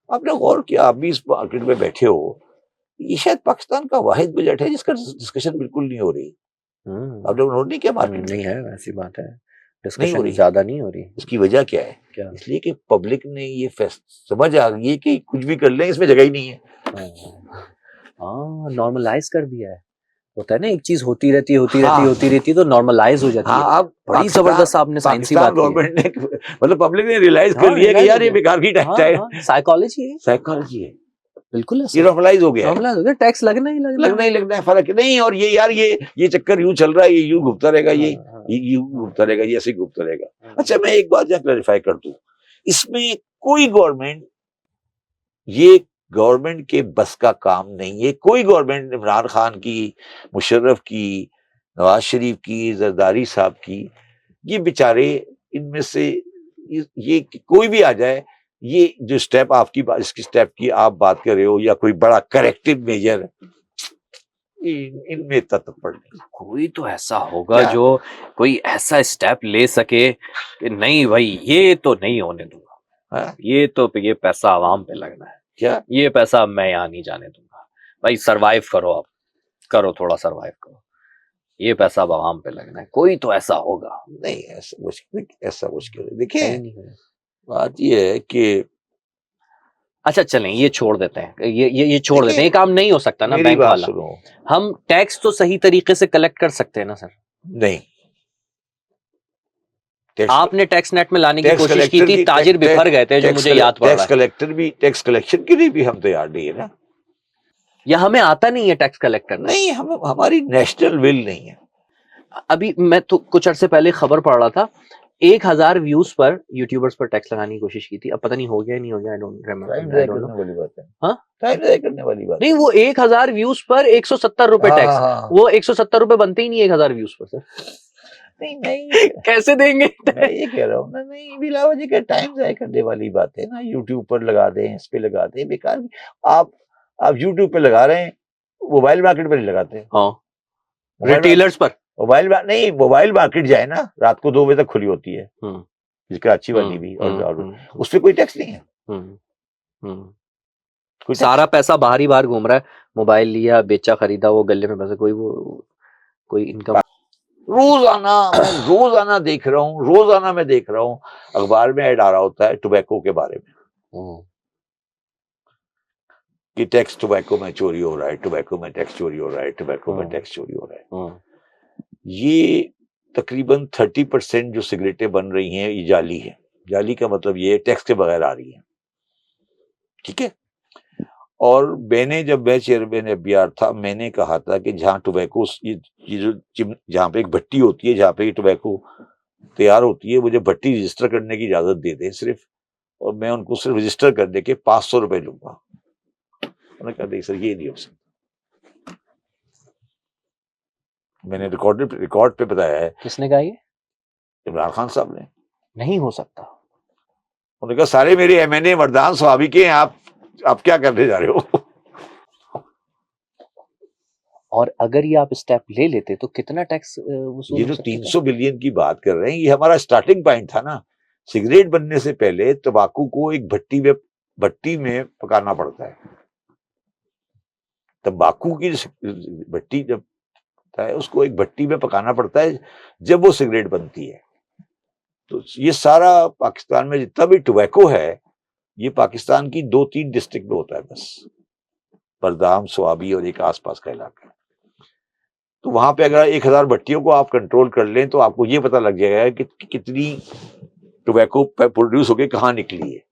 आपने गौर किया? आप भी इस मार्केट में बैठे हो, ये शायद पाकिस्तान का वाहिद बजट है जिसका डिस्कशन बिल्कुल नहीं हो रही। आपने नोट नहीं किया? मार्केट नहीं है, ऐसी बात है, डिस्कशन ज्यादा नहीं हो रही। इसकी वजह क्या है? इसलिए कि पब्लिक ने ये समझ आ गई है कि कुछ भी कर लें इसमें जगह ही नहीं है। नॉर्मलाइज कर दिया है। होता है ना, एक चीज होती रहती है हाँ। होती रहती है तो नॉर्मलाइज हो जाती है। हाँ, अब बड़ी जबरदस्त आपने साइंसी बात की है। गवर्नमेंट ने मतलब पब्लिक ने रियलाइज कर हाँ, लिया कि realize हो यार ये गया। बेकार की टैक्स है, हाँ, साइकोलॉजी है, साइकोलॉजी है, बिल्कुल ये ऐसा नॉर्मलाइज हो गया है, नॉर्मलाइज हो गया, टैक्स लगना ही लगना लगना ही लगना है, फर्क नहीं। और ये यार ये चक्कर यूं चल रहा है, ये यूं घूमता रहेगा, ये हाँ, यूं घूमता रहेगा, ये ऐसे ही घूमता रहेगा। हाँ। अच्छा, मैं एक बात यहाँ क्लैरिफाई कर दूं, इसमें कोई गवर्नमेंट, ये गवर्नमेंट के बस का काम नहीं है। कोई गवर्नमेंट इमरान खान की, मुशर्रफ की, नवाज शरीफ की, जरदारी साहब की, ये बेचारे इनमें से ये कोई भी आ जाए, ये जो स्टेप आपकी बात, इसकी स्टेप की आप बात कर रहे हो, या कोई बड़ा करेक्टिव मेजर, इनमें तत्व पड़ नहीं। कोई तो ऐसा होगा क्या? जो कोई ऐसा स्टेप ले सके कि नहीं भाई ये तो नहीं होने दूंगा, हाँ? ये पैसा आवाम पे लगना है, क्या? ये पैसा मैं यहाँ नहीं जाने दूंगा, भाई सरवाइव करो, अब करो, थोड़ा सरवाइव करो, ये पैसा अब आवाम पे लगना है। कोई तो ऐसा होगा। नहीं, ऐसा मुश्किल है। देखिए, कहीं नहीं होगा। बात ये है कि अच्छा चलें, ये छोड़ देते हैं, ये छोड़ देते हैं, देखिए, ये काम नहीं हो सकता ना मेरी बैंक बात वाला। सुनो। हम टैक्स तो सही तरीके से कलेक्ट कर सकते हैं ना सर। नहीं, टैक्स आपने टैक्स नेट में लाने की टैक्स कोशिश की कलेक्टर थी, की ताजिर बिफर गए थे, जो मुझे याद पड़ रहा टैक्स है। कलेक्टर भी, टैक्स कलेक्शन के लिए भी हम तैयार नहीं है ना। या हमें आता नहीं है टैक्स कलेक्ट करना। नहीं, हम, हमारी नेशनल विल नहीं है। अभी मैं तो कुछ अरसे पहले खबर पढ़ रहा था, 1000 व्यूज पर यूट्यूबर्स पर टैक्स लगाने की कोशिश की थी। अब पता नहीं हो गया नहीं हो गया, I don't remember, I don't know. वाली बात है। हाँ? टाइम ज़ाया करने वाली बात नहीं, वो 1000 व्यूज पर 170 रुपए हाँ, टैक्स, हाँ, हाँ। वो 170 रुपए बनते ही नहीं 1000 व्यूज पर सर। नहीं, कैसे देंगे? मैं ये कह रहा हूँ ना, नहीं, बिला वजह का टाइम ज़ाया करने वाली बात है ना। यूट्यूब पर लगा दें, इस पे लगा दें, बेकार की। आप यूट्यूब पे लगा रहे हैं, मोबाइल मार्केट पर नहीं लगाते। हाँ, मोबाइल रिटेलर्स पर। नहीं, मोबाइल मार्केट जाए ना, रात को 2 बजे तक खुली होती है, कराची वाली भी, और उस पे कोई टैक्स नहीं है। कोई सारा पैसा बाहर ही बाहर घूम रहा है, मोबाइल लिया, बेचा, खरीदा, वो गले में पैसा, कोई इनकम। रोजाना मैं देख रहा हूँ अखबार में ऐड आ रहा होता है टोबैको के बारे में, कि टैक्स टोबैको में चोरी हो रहा है, टोबैको में टैक्स चोरी हो रहा है, टोबैको में टैक्स चोरी हो रहा है। ये तकरीबन 30% जो सिगरेटें बन रही हैं, ये जाली है। जाली का मतलब ये टैक्स के बगैर आ रही है, ठीक है। और जब मैं चेयरमैन एफबीआर था, मैंने कहा था कि जहाँ टोबैको, ये जो जहाँ पे एक भट्टी होती है, जहाँ पे टोबैको तैयार होती है, मुझे भट्टी रजिस्टर करने की इजाजत दे दें सिर्फ, और मैं उनको सिर्फ रजिस्टर करने के 500 रुपए लूंगा। उन्होंने कहा नहीं सर, ये नहीं हो सकता। मैंने रिकॉर्ड पे बताया है। किसने कहा ये? इमरान खान साहब ने। नहीं हो सकता। उन्होंने कहा सारे मेरे एमएनए मर्दान स्वाभी के हैं, आप क्या करने जा रहे हो? और अगर ये आप स्टेप ले लेते तो कितना टैक्स वसूल ये हो जो सकता था? 300 बिलियन की बात कर रहे हैं, ये हमारा स्टार्टिंग पॉइंट था ना। सिगरेट बनने से पहले तंबाकू को एक भट्टी में पकाना पड़ता है। तंबाकू की भट्टी जब है, उसको एक भट्टी में पकाना पड़ता है, जब वो सिगरेट बनती है। तो ये सारा पाकिस्तान में जितना भी टोबैको है, ये पाकिस्तान की 2-3 डिस्ट्रिक्ट में होता है बस, बरदाम, स्वाबी और एक आसपास का इलाका। तो वहां पे अगर 1000 भट्टियों को आप कंट्रोल कर लें, तो आपको ये पता लग जाएगा कि कितनी टोबैको प्रोड्यूस होके कहाँ निकली है।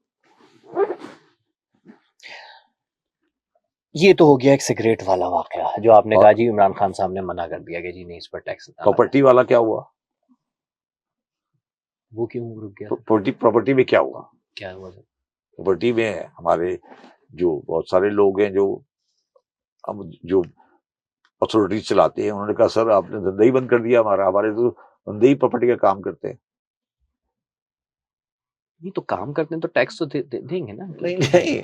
ये तो हो गया एक सिगरेट वाला वाकया, जो आपने कहा जी इमरान खान साहब ने मना कर दिया कि जी नहीं, इस पर टैक्स ना लगाएं। प्रॉपर्टी वाला क्या हुआ? वो क्यों रुक गया? प्रॉपर्टी में क्या हुआ? क्या हुआ सर? प्रॉपर्टी में हमारे जो बहुत सारे लोग हैं, जो अथॉरिटी चलाते हैं, उन्होंने कहा सर आपने धंधा ही बंद कर दिया हमारे तो बंदे ही प्रॉपर्टी का काम करते हैं। नहीं तो काम करते हैं तो टैक्स तो देंगे ना। नहीं,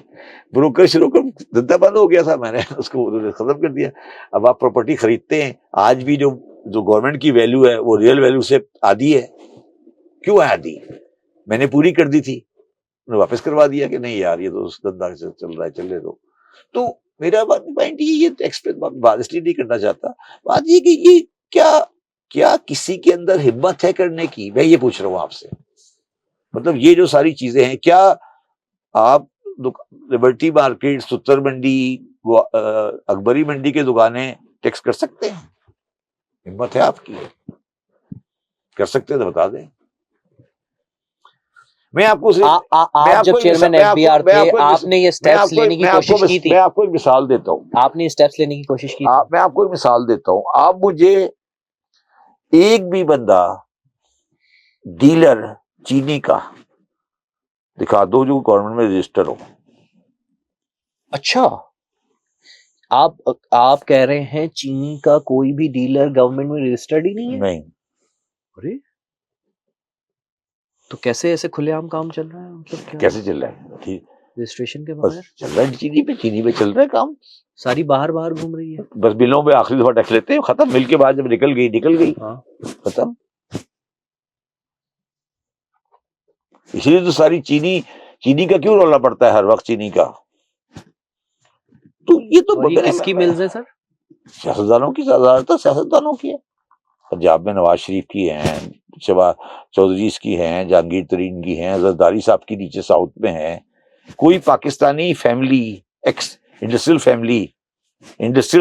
ब्रोकर धंधा बंद हो गया था, मैंने उसको खत्म कर दिया। अब आप प्रॉपर्टी खरीदते हैं, आज भी जो गवर्नमेंट की वैल्यू है, वो रियल वैल्यू से आधी है। क्यों है आधी? मैंने पूरी कर दी थी, उन्होंने वापस करवा दिया कि नहीं यार, ये तो धंधा चल रहा है, चलने दो। तो मेरा पॉइंट ये टैक्स पे बात इसलिए नहीं करना चाहता। बात ये कि ये क्या किसी के अंदर हिम्मत है करने की? मैं ये पूछ रहा हूँ आपसे। मतलब ये जो सारी चीजें हैं, क्या आप लिबर्टी मार्केट, सुत्तर मंडी, अकबरी मंडी के दुकानें टैक्स कर सकते हैं? हिम्मत है आपकी? कर सकते हैं तो बता दें। मैं आपको आप जब चेयरमैन एफबीआर थे, आपने ये स्टेप्स लेने की कोशिश की थी? मैं आपको एक मिसाल देता हूँ। आपने स्टेप्स लेने की कोशिश की? मैं आपको एक मिसाल देता हूँ। आप मुझे एक भी बंदा डीलर चीनी का दिखा दो जो गवर्नमेंट में रजिस्टर हो। अच्छा, आप कह रहे हैं चीनी का कोई भी डीलर गवर्नमेंट में रजिस्टर्ड ही नहीं है? नहीं। अरे, तो कैसे ऐसे खुलेआम काम चल रहा है? मतलब क्या कैसे चल रहा है? ठीक, रजिस्ट्रेशन के बस बगैर चल रहा है, चीनी पे चल रहा है काम। सारी बाहर बाहर घूम रही है। बस बिलों पे आखिरी दफा टैक्स लेते हैं, खत्म। मिल के बाद जब निकल गई हाँ। खत्म। इसलिए तो सारी चीनी का क्यों रौला पड़ता है हर वक्त चीनी का? तो ये तो ये किसकी मिल्स है सर? सियासतदानों की, ज्यादातर सियासतदानों की है। पंजाब में नवाज शरीफ की हैं, शहबाज चौधरी की हैं, जहांगीर तरीन की हैं, जरदारी साहब की नीचे साउथ में है। कोई Pakistani family, x industrial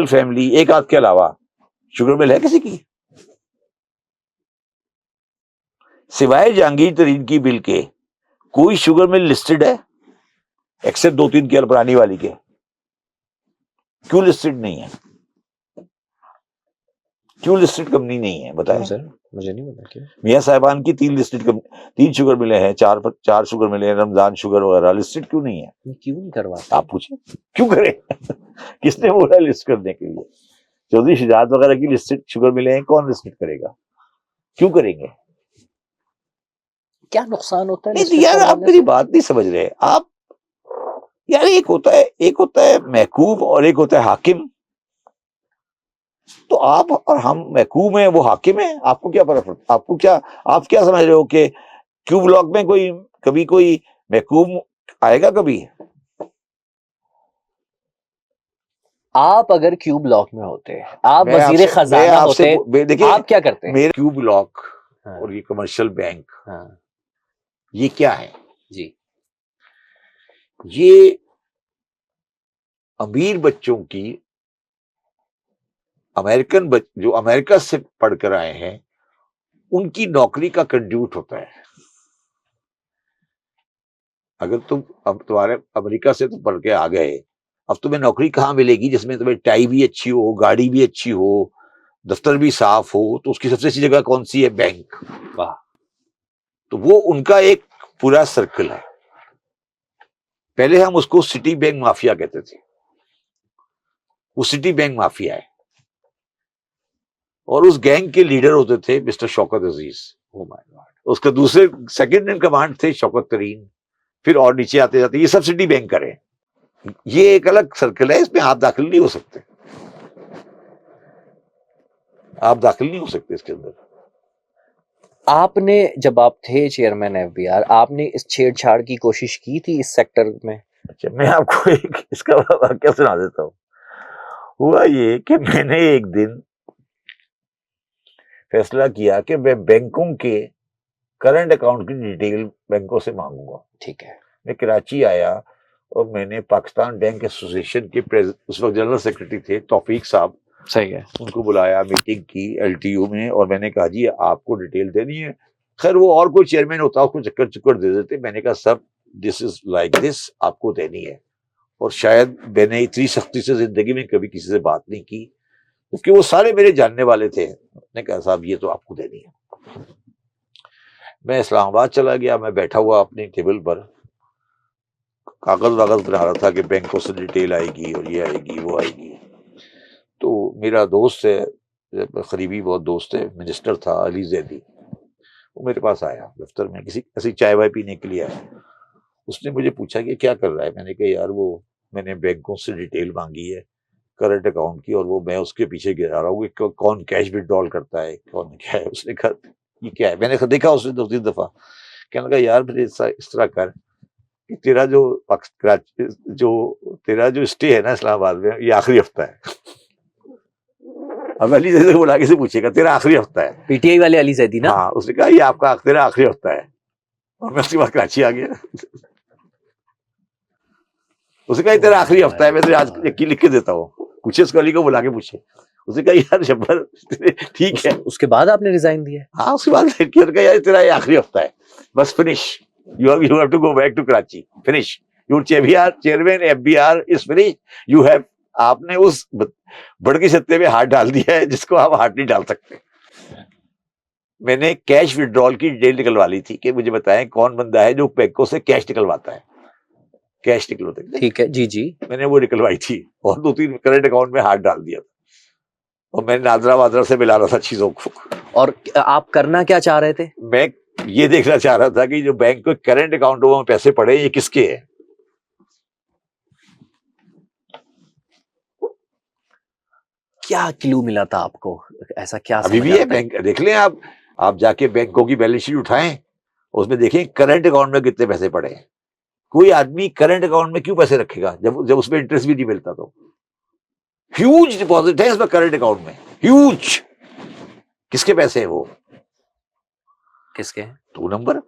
family एक आध के अलावा शुगर मिल है किसी की? सिवाय जहांगीर तरीन की बिल के कोई शुगर मिल लिस्टेड है? एक्सेप्ट 2-3 की पुरानी वाली के। क्यों लिस्टेड नहीं है? क्यों लिस्टेड कंपनी नहीं है बताएं सर? मुझे नहीं पता क्यों। मियां साहिबान की 3 शुगर मिले हैं, 4 शुगर मिले हैं, रमजान शुगर वगैरह, लिस्टेड क्यों नहीं है? क्यों नहीं करवाते? आप पूछे क्यों करें? किसने बोला लिस्ट करने के लिए? चौधरी शुजात वगैरह की लिस्टेड शुगर मिले हैं, कौन लिस्टेड करेगा? क्यों करेंगे? क्या नुकसान होता है? नहीं तो यार आप मेरी बात नहीं समझ रहे। आप यार, एक होता है महकूम और एक होता है हाकिम। तो आप और हम महकूम है, वो हाकिम है। आपको क्या फर्क पड़ता? आप क्या समझ रहे हो कि क्यू ब्लॉक में कभी कोई महकूम आएगा कभी? आप अगर क्यू ब्लॉक में होते, आप वजीर खजाना होते, देखिए आप क्या करते? मेरे क्यू ब्लॉक और ये कमर्शियल बैंक, ये क्या है जी? ये अमीर बच्चों की, जो अमेरिका से पढ़कर आए हैं, उनकी नौकरी का कंड्यूट होता है। अगर अब तुम्हारे अमेरिका से तुम पढ़ के आ गए, अब तुम्हें नौकरी कहाँ मिलेगी जिसमें तुम्हें टाई भी अच्छी हो, गाड़ी भी अच्छी हो, दफ्तर भी साफ हो? तो उसकी सबसे अच्छी जगह कौन सी है? बैंक। वाह। तो वो उनका एक पूरा सर्कल है। पहले हम उसको सिटी बैंक माफिया कहते थे। वो सिटी बैंक माफिया है और उस गैंग के लीडर होते थे mister Shaukat Aziz. Oh my God. उसके दूसरे सेकंड इन कमांड थे शौकत तरीन। फिर और नीचे आते जाते ये सब सिटी बैंक करे। ये एक अलग सर्कल है, इसमें आप दाखिल नहीं हो सकते। आप दाखिल नहीं हो सकते इसके अंदर। आपने, जब आप थे चेयरमैन एफबीआर, आपने इस छेड़छाड़ की कोशिश की थी इस सेक्टर में? अच्छा, मैं आपको एक इसका वाकया सुना देता हूँ। हुआ ये कि मैंने एक दिन फैसला किया कि मैं बैंकों के करंट अकाउंट की डिटेल बैंकों से मांगूंगा। ठीक है। मैं कराची आया और मैंने पाकिस्तान बैंक एसोसिएशन के उस वक्त जनरल सेक्रेटरी थे तौफीक साहब, सही है, उनको बुलाया, मीटिंग की एलटीयू में, और मैंने कहा जी आपको डिटेल देनी है। खैर वो और कोई चेयरमैन होता उसको चक्कर चुक्कर दे देते। मैंने कहा sir this is like this, आपको देनी है। और शायद मैंने इतनी सख्ती से जिंदगी में कभी किसी से बात नहीं की, क्योंकि वो सारे मेरे जानने वाले थे। मैंने कहा साहब ये तो आपको देनी है। मैं इस्लामाबाद चला गया। मैं बैठा हुआ अपनी टेबल पर कागज वागज बना रहा था कि बैंकों से डिटेल आएगी और ये आएगी वो आएगी। तो मेरा दोस्त है, करीबी बहुत दोस्त है, मिनिस्टर था अली जैदी, वो मेरे पास आया दफ्तर में, किसी चाय वाय पीने के लिए आया। उसने मुझे पूछा कि क्या कर रहा है। मैंने कहा यार वो मैंने बैंकों से डिटेल मांगी है करंट अकाउंट की, और वो मैं उसके पीछे गिरा रहा हूँ कि कौन कैश विड्रॉल करता है, कौन क्या है। उसने कहा ये क्या है। मैंने देखा उसने 2-3 दफा। कहने लगा यार फिर इस तरह कर कि तेरा जो स्टे है ना इस्लामाबाद में, ये आखिरी हफ्ता है। अब अली जैदी को बुला के से पूछेगा तेरा आखिरी हफ्ता है। पीटीआई वाले अली जैदी ना? हाँ, उसने कहा ये आपका तेरा आखिरी हफ्ता है। और मैं उसके बाद कराची आ गया। उसने कहा तेरा आखिरी हफ्ता है, मैं तेरे आज लिख के देता हूँ, पूछे उसको, अली को बुला के पूछे। उसने कहा यार जब्बर ठीक है। उसके बाद आपने रिजाइन दिया है? हाँ, उसके बाद लड़की कहा यार तेरा ये आखिरी हफ्ता है, बस finish, you have to go back to Karachi, finish, your chairman FBR is finish, you have, आपने उस बड़की सत्ते में हाथ डाल दिया है जिसको आप हाथ नहीं डाल सकते। मैंने कैश विड्रॉल की डिटेल निकलवा ली थी कि मुझे बताएं कौन बंदा है जो बैंकों से कैश निकलवाता है, कैश निकलवाते हैं। ठीक है, जी जी। मैंने वो निकलवाई थी और 2-3 करंट अकाउंट में हाथ डाल दिया था, और मैंने नादरा वादरा से मिला रहा था चीजों को। और आप करना क्या चाह रहे थे? मैं ये देखना चाह रहा था कि जो बैंक के करंट अकाउंटों में पैसे पड़े ये किसके हैं। क्या क्लू मिला था आपको? ऐसा क्या अभी भी समझ है आता है? बैंक, देख लें आप जाके बैंकों की बैलेंस शीट उठाएं, उसमें देखें करंट अकाउंट में कितने पैसे पड़े हैं। कोई आदमी करंट अकाउंट में क्यों पैसे रखेगा जब उसमें इंटरेस्ट भी नहीं मिलता? तो ह्यूज डिपॉजिट है इसमें करंट अकाउंट में, ह्यूज। किसके पैसे हैं वो? किसके? 2 नंबर,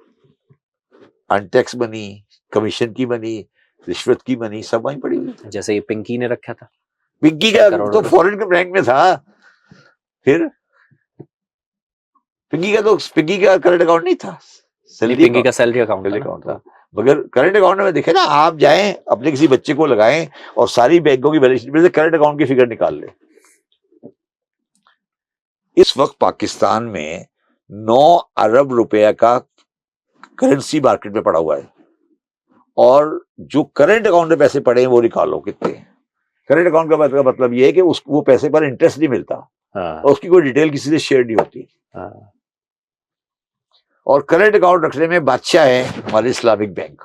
अनटैक्स मनी, कमीशन की मनी, रिश्वत की मनी, सब वहीं पड़ी हुई। जैसे ये पिंकी ने रखा था, पिंकी 6 का करोड़ तो रुपए। फॉरेन के बैंक में था, फिर पिंकी का करंट अकाउंट नहीं था, सैलरी पिंकी का सैलरी अकाउंट था ना? अकाउंट था। मगर करंट अकाउंट में देखे ना, आप जाएं अपने किसी बच्चे को लगाएं और सारी बैंकों की बैलेंस शीट में से करंट अकाउंट की फिगर निकाल ले। इस वक्त पाकिस्तान में 9 अरब रुपया का करेंसी मार्केट में पड़ा हुआ है, और जो करंट अकाउंट में पैसे पड़े हैं वो निकालो कितने। करंट अकाउंट का मतलब ये है कि उसको वो पैसे पर इंटरेस्ट नहीं मिलता, और उसकी कोई डिटेल किसी से शेयर नहीं होती। और करंट अकाउंट रखने में बादशाह है हमारे इस्लामिक बैंक।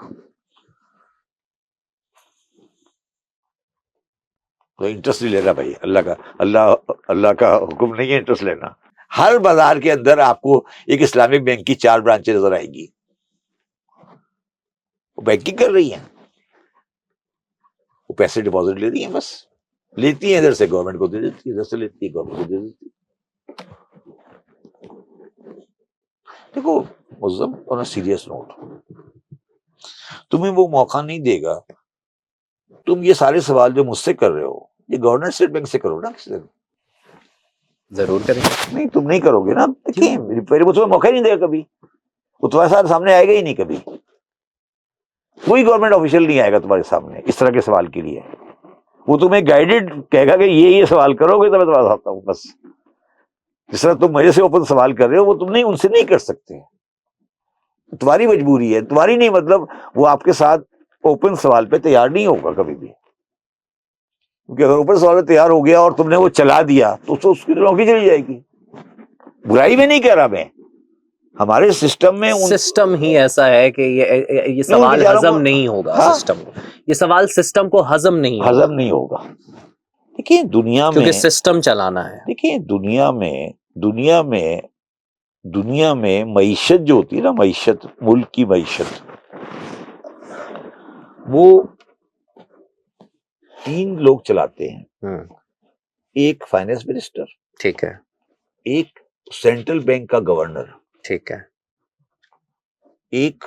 तो इंटरेस्ट नहीं लेना भाई, अल्लाह का हुक्म नहीं है इंटरेस्ट लेना। हर बाजार के अंदर आपको एक इस्लामिक बैंक की 4 ब्रांचें नजर आएंगी, वो बैंकिंग कर रही हैं, वो पैसे डिपॉजिट ले रही हैं, बस लेती है इधर से गवर्नमेंट को दे देती है, इधर से लेती है गवर्नमेंट को दे देती है। देखो Muazzam, on a serious note, तुम्हें वो मौका नहीं देगा। तुम ये सारे सवाल जो मुझसे कर रहे हो, ये गवर्नर स्टेट बैंक से करो ना किसी दिन। जरूर करेंगे। नहीं, तुम नहीं करोगे ना, देखिए मेरे को तुम्हें मौका ही नहीं देगा कभी, वो तुम्हारे साथ सामने आएगा ही नहीं कभी। कोई गवर्नमेंट ऑफिशियल नहीं आएगा तुम्हारे सामने इस तरह के सवाल के लिए। वो तुम्हें गाइडेड कहेगा कि ये सवाल करोगे तो मैं तुम्हारे साथ आता हूं, बस। जिस तरह तुम मेरे से ओपन सवाल कर रहे हो वो तुम नहीं, उनसे नहीं कर सकते, तुम्हारी मजबूरी है, तुम्हारी नहीं, मतलब वो आपके साथ ओपन सवाल पे तैयार नहीं होगा कभी भी। क्योंकि अगर ओपन सवाल पे तैयार हो गया और तुमने वो चला दिया तो उसकी नौकरी चली जाएगी। बुराई में नहीं कह रहा मैं, हमारे सिस्टम में सिस्टम ही ऐसा है कि ये सवाल हजम नहीं होगा। हाँ, सिस्टम को, ये सवाल सिस्टम को हजम नहीं होगा। देखिए दुनिया में, क्योंकि सिस्टम चलाना है। देखिए दुनिया में मईशत जो होती है ना, मईशत, मुल्क की मईशत, वो 3 लोग चलाते हैं। एक फाइनेंस मिनिस्टर, ठीक है, एक सेंट्रल बैंक का गवर्नर, ठीक है, एक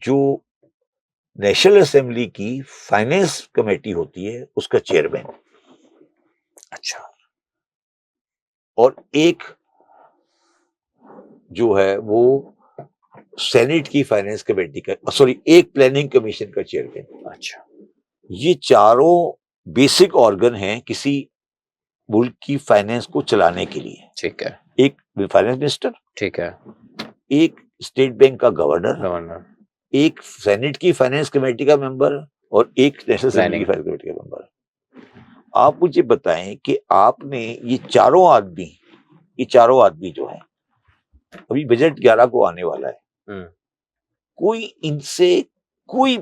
जो नेशनल असेंबली की फाइनेंस कमेटी होती है उसका चेयरमैन, अच्छा, और एक जो है वो सेनेट की फाइनेंस कमेटी का, सॉरी, एक प्लानिंग कमीशन का चेयरमैन। अच्छा, ये चारों बेसिक ऑर्गन हैं किसी मुल्क की फाइनेंस को चलाने के लिए। ठीक है, एक फाइनेंस मिनिस्टर, ठीक है, एक स्टेट बैंक का गवर्नर, एक सेनेट की फाइनेंस कमेटी का मेंबर, और एक नेशनल असेंबली की फाइनेंस कमेटी का मेंबर। आप मुझे बताएं कि आपने ये चारों आदमी जो है, अभी बजट 11 को आने वाला है, कोई इनसे कोई